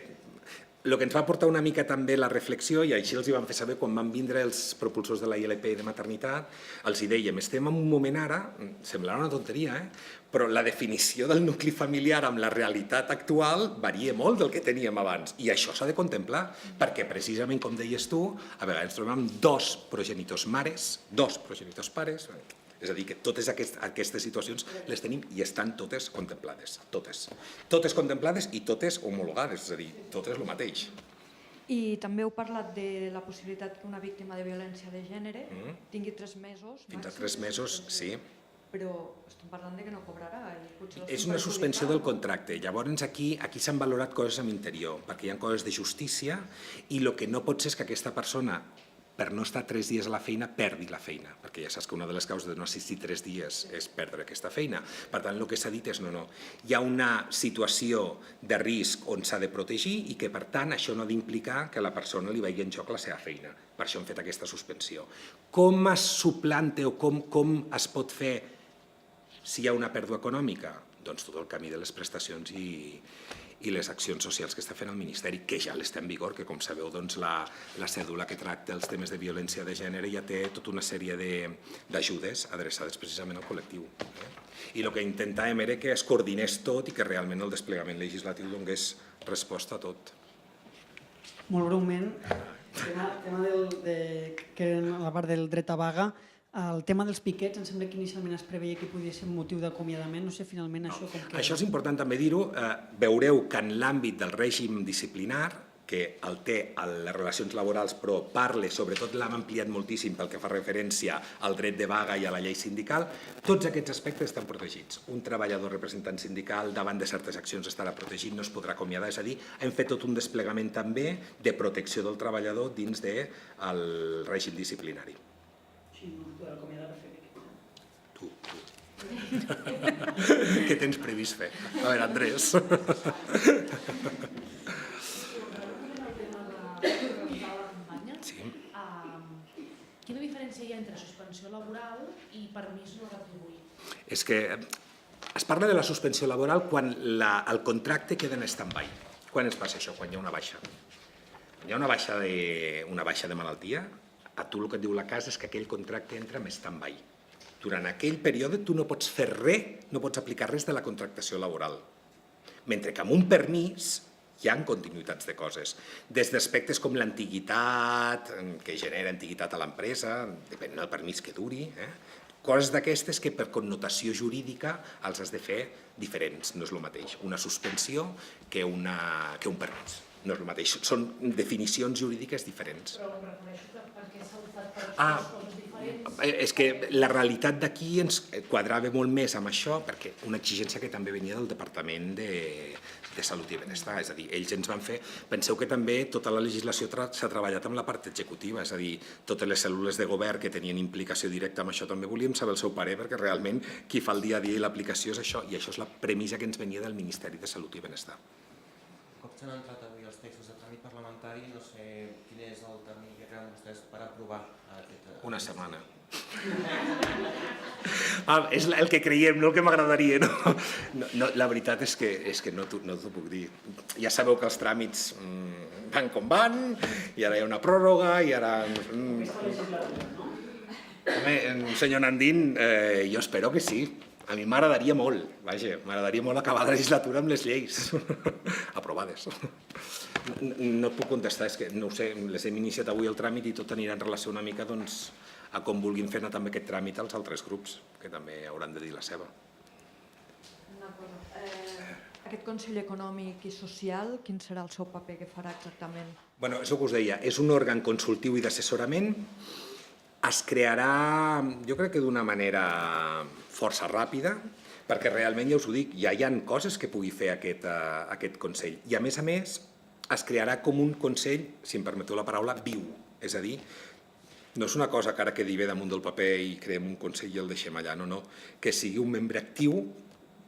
El que ens va portar una mica també la reflexió, i així els hi vam fer saber quan van vindre els propulsors de la ILP de maternitat, els hi dèiem, estem en un moment ara, semblarà una tonteria, però la definició del nucli familiar amb la realitat actual varia molt del que teníem abans, i això s'ha de contemplar, perquè precisament, com deies tu, a vegades ens trobem amb dos progenitors mares, dos progenitors pares, és a dir, que totes aquestes situacions les tenim i estan totes contemplades, totes. Totes contemplades i totes homologades, és a dir, totes el mateix. I també heu parlat de la possibilitat que una víctima de violència de gènere tingui 3 mesos. Fins a 3 mesos, sí. Però estem parlant de que no cobrarà. I potser És una suspensió del contracte. Llavors aquí s'han valorat coses amb interior, perquè hi ha coses de justícia i el que no pot ser és que aquesta persona, per no estar 3 dies a la feina, perdi la feina, perquè ja saps que una de les causes de no assistir 3 dies és perdre aquesta feina. Per tant, el que s'ha dit és no. Hi ha una situació de risc on s'ha de protegir i que, per tant, això no ha d'implicar que a la persona li vagi en joc la seva feina. Per això hem fet aquesta suspensió. Com es suplanta o com es pot fer si hi ha una pèrdua econòmica? Doncs tot el camí de les prestacions i les accions socials que està fent el Ministeri, que ja l'està en vigor, que com sabeu doncs, la cèdula que tracta els temes de violència de gènere ja té tota una sèrie d'ajudes adreçades precisament al col·lectiu. I el que intentàvem era que es coordinés tot i que realment el desplegament legislatiu donés resposta a tot. Molt breument, tema que en la part del dret a vaga, el tema dels piquets, em sembla que inicialment es preveia que podia ser un motiu d'acomiadament, no sé finalment això com queda. Això és important també dir-ho, veureu que en l'àmbit del règim disciplinar, que el té a les relacions laborals, però parla, sobretot l'hem ampliat moltíssim pel que fa referència al dret de vaga i a la llei sindical, tots aquests aspectes estan protegits. Un treballador representant sindical davant de certes accions estarà protegit, no es podrà acomiadar, és a dir, hem fet tot un desplegament també de protecció del treballador dins del règim disciplinari. Sí, no es podrà acomiadar per fer piquets. Tu. Què tens previst fer? A veure, Andrés. Sí. Quina diferència hi ha entre suspensió laboral i permís no retribuït? És que es parla de la suspensió laboral quan el contracte queda en stand-by. Quan es passa això? Quan hi ha una baixa. Quan hi ha una baixa de malaltia, a tu el que et diu la casa és que aquell contracte entra en stand-by. Durant aquell període tu no pots fer res, no pots aplicar res de la contractació laboral. Mentre que amb un permís hi ha continuïtats de coses. Des d'aspectes com l'antiguitat, que genera antiguitat a l'empresa, depenent del permís que duri, coses d'aquestes que per connotació jurídica els has de fer diferents. No és el mateix una suspensió que un permís. No és el mateix. Són definicions jurídiques diferents. Però em reconeixo que perquè s'ha optat per dues coses diferents. És que la realitat d'aquí ens quadrava molt més amb això, perquè una exigència que també venia del Departament de Salut i Benestar, és a dir, ells ens van fer... Penseu que també tota la legislació s'ha treballat amb la part executiva, és a dir, totes les cèl·lules de govern que tenien implicació directa amb això també volíem saber el seu parer, perquè realment qui fa el dia a dia i l'aplicació és això, i això és la premissa que ens venia del Ministeri de Salut i Benestar. Com s'han entrat avui els textos de tràmit parlamentari, no sé quin és el termini que creuen vostès per aprovar aquest... Una setmana. És el que creiem, no el que m'agradaria. No, la veritat és que no t'ho puc dir. Ja sabeu que els tràmits van com van, i ara hi ha una pròrroga, i ara... Senyor Nandín, jo espero que sí. A mi m'agradaria molt, vaja, m'agradaria molt acabar la legislatura amb les lleis aprovades. No et puc contestar, és que no ho sé, les hem iniciat avui el tràmit i tot anirà en relació una mica a com vulguin fer també aquest tràmit als altres grups, que també hauran de dir la seva. Aquest Consell Econòmic i Social, quin serà el seu paper que farà exactament? Bé, és el que us deia, és un òrgan consultiu i d'assessorament. Es crearà, jo crec que d'una manera força ràpida, perquè realment, ja us ho dic, ja hi ha coses que pugui fer aquest Consell. I a més, es crearà com un Consell, si em permeteu la paraula, viu. És a dir, no és una cosa que ara quedi bé damunt del paper i creem un consell i el deixem allà, no, que sigui un membre actiu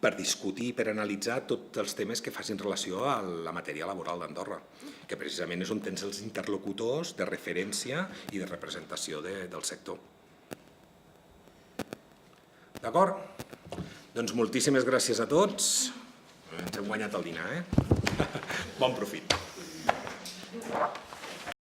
per discutir, per analitzar tots els temes que facin relació a la matèria laboral d'Andorra, que precisament és on tens els interlocutors de referència i de representació del sector. D'acord? Doncs moltíssimes gràcies a tots. Ens hem guanyat el dinar, Bon profit.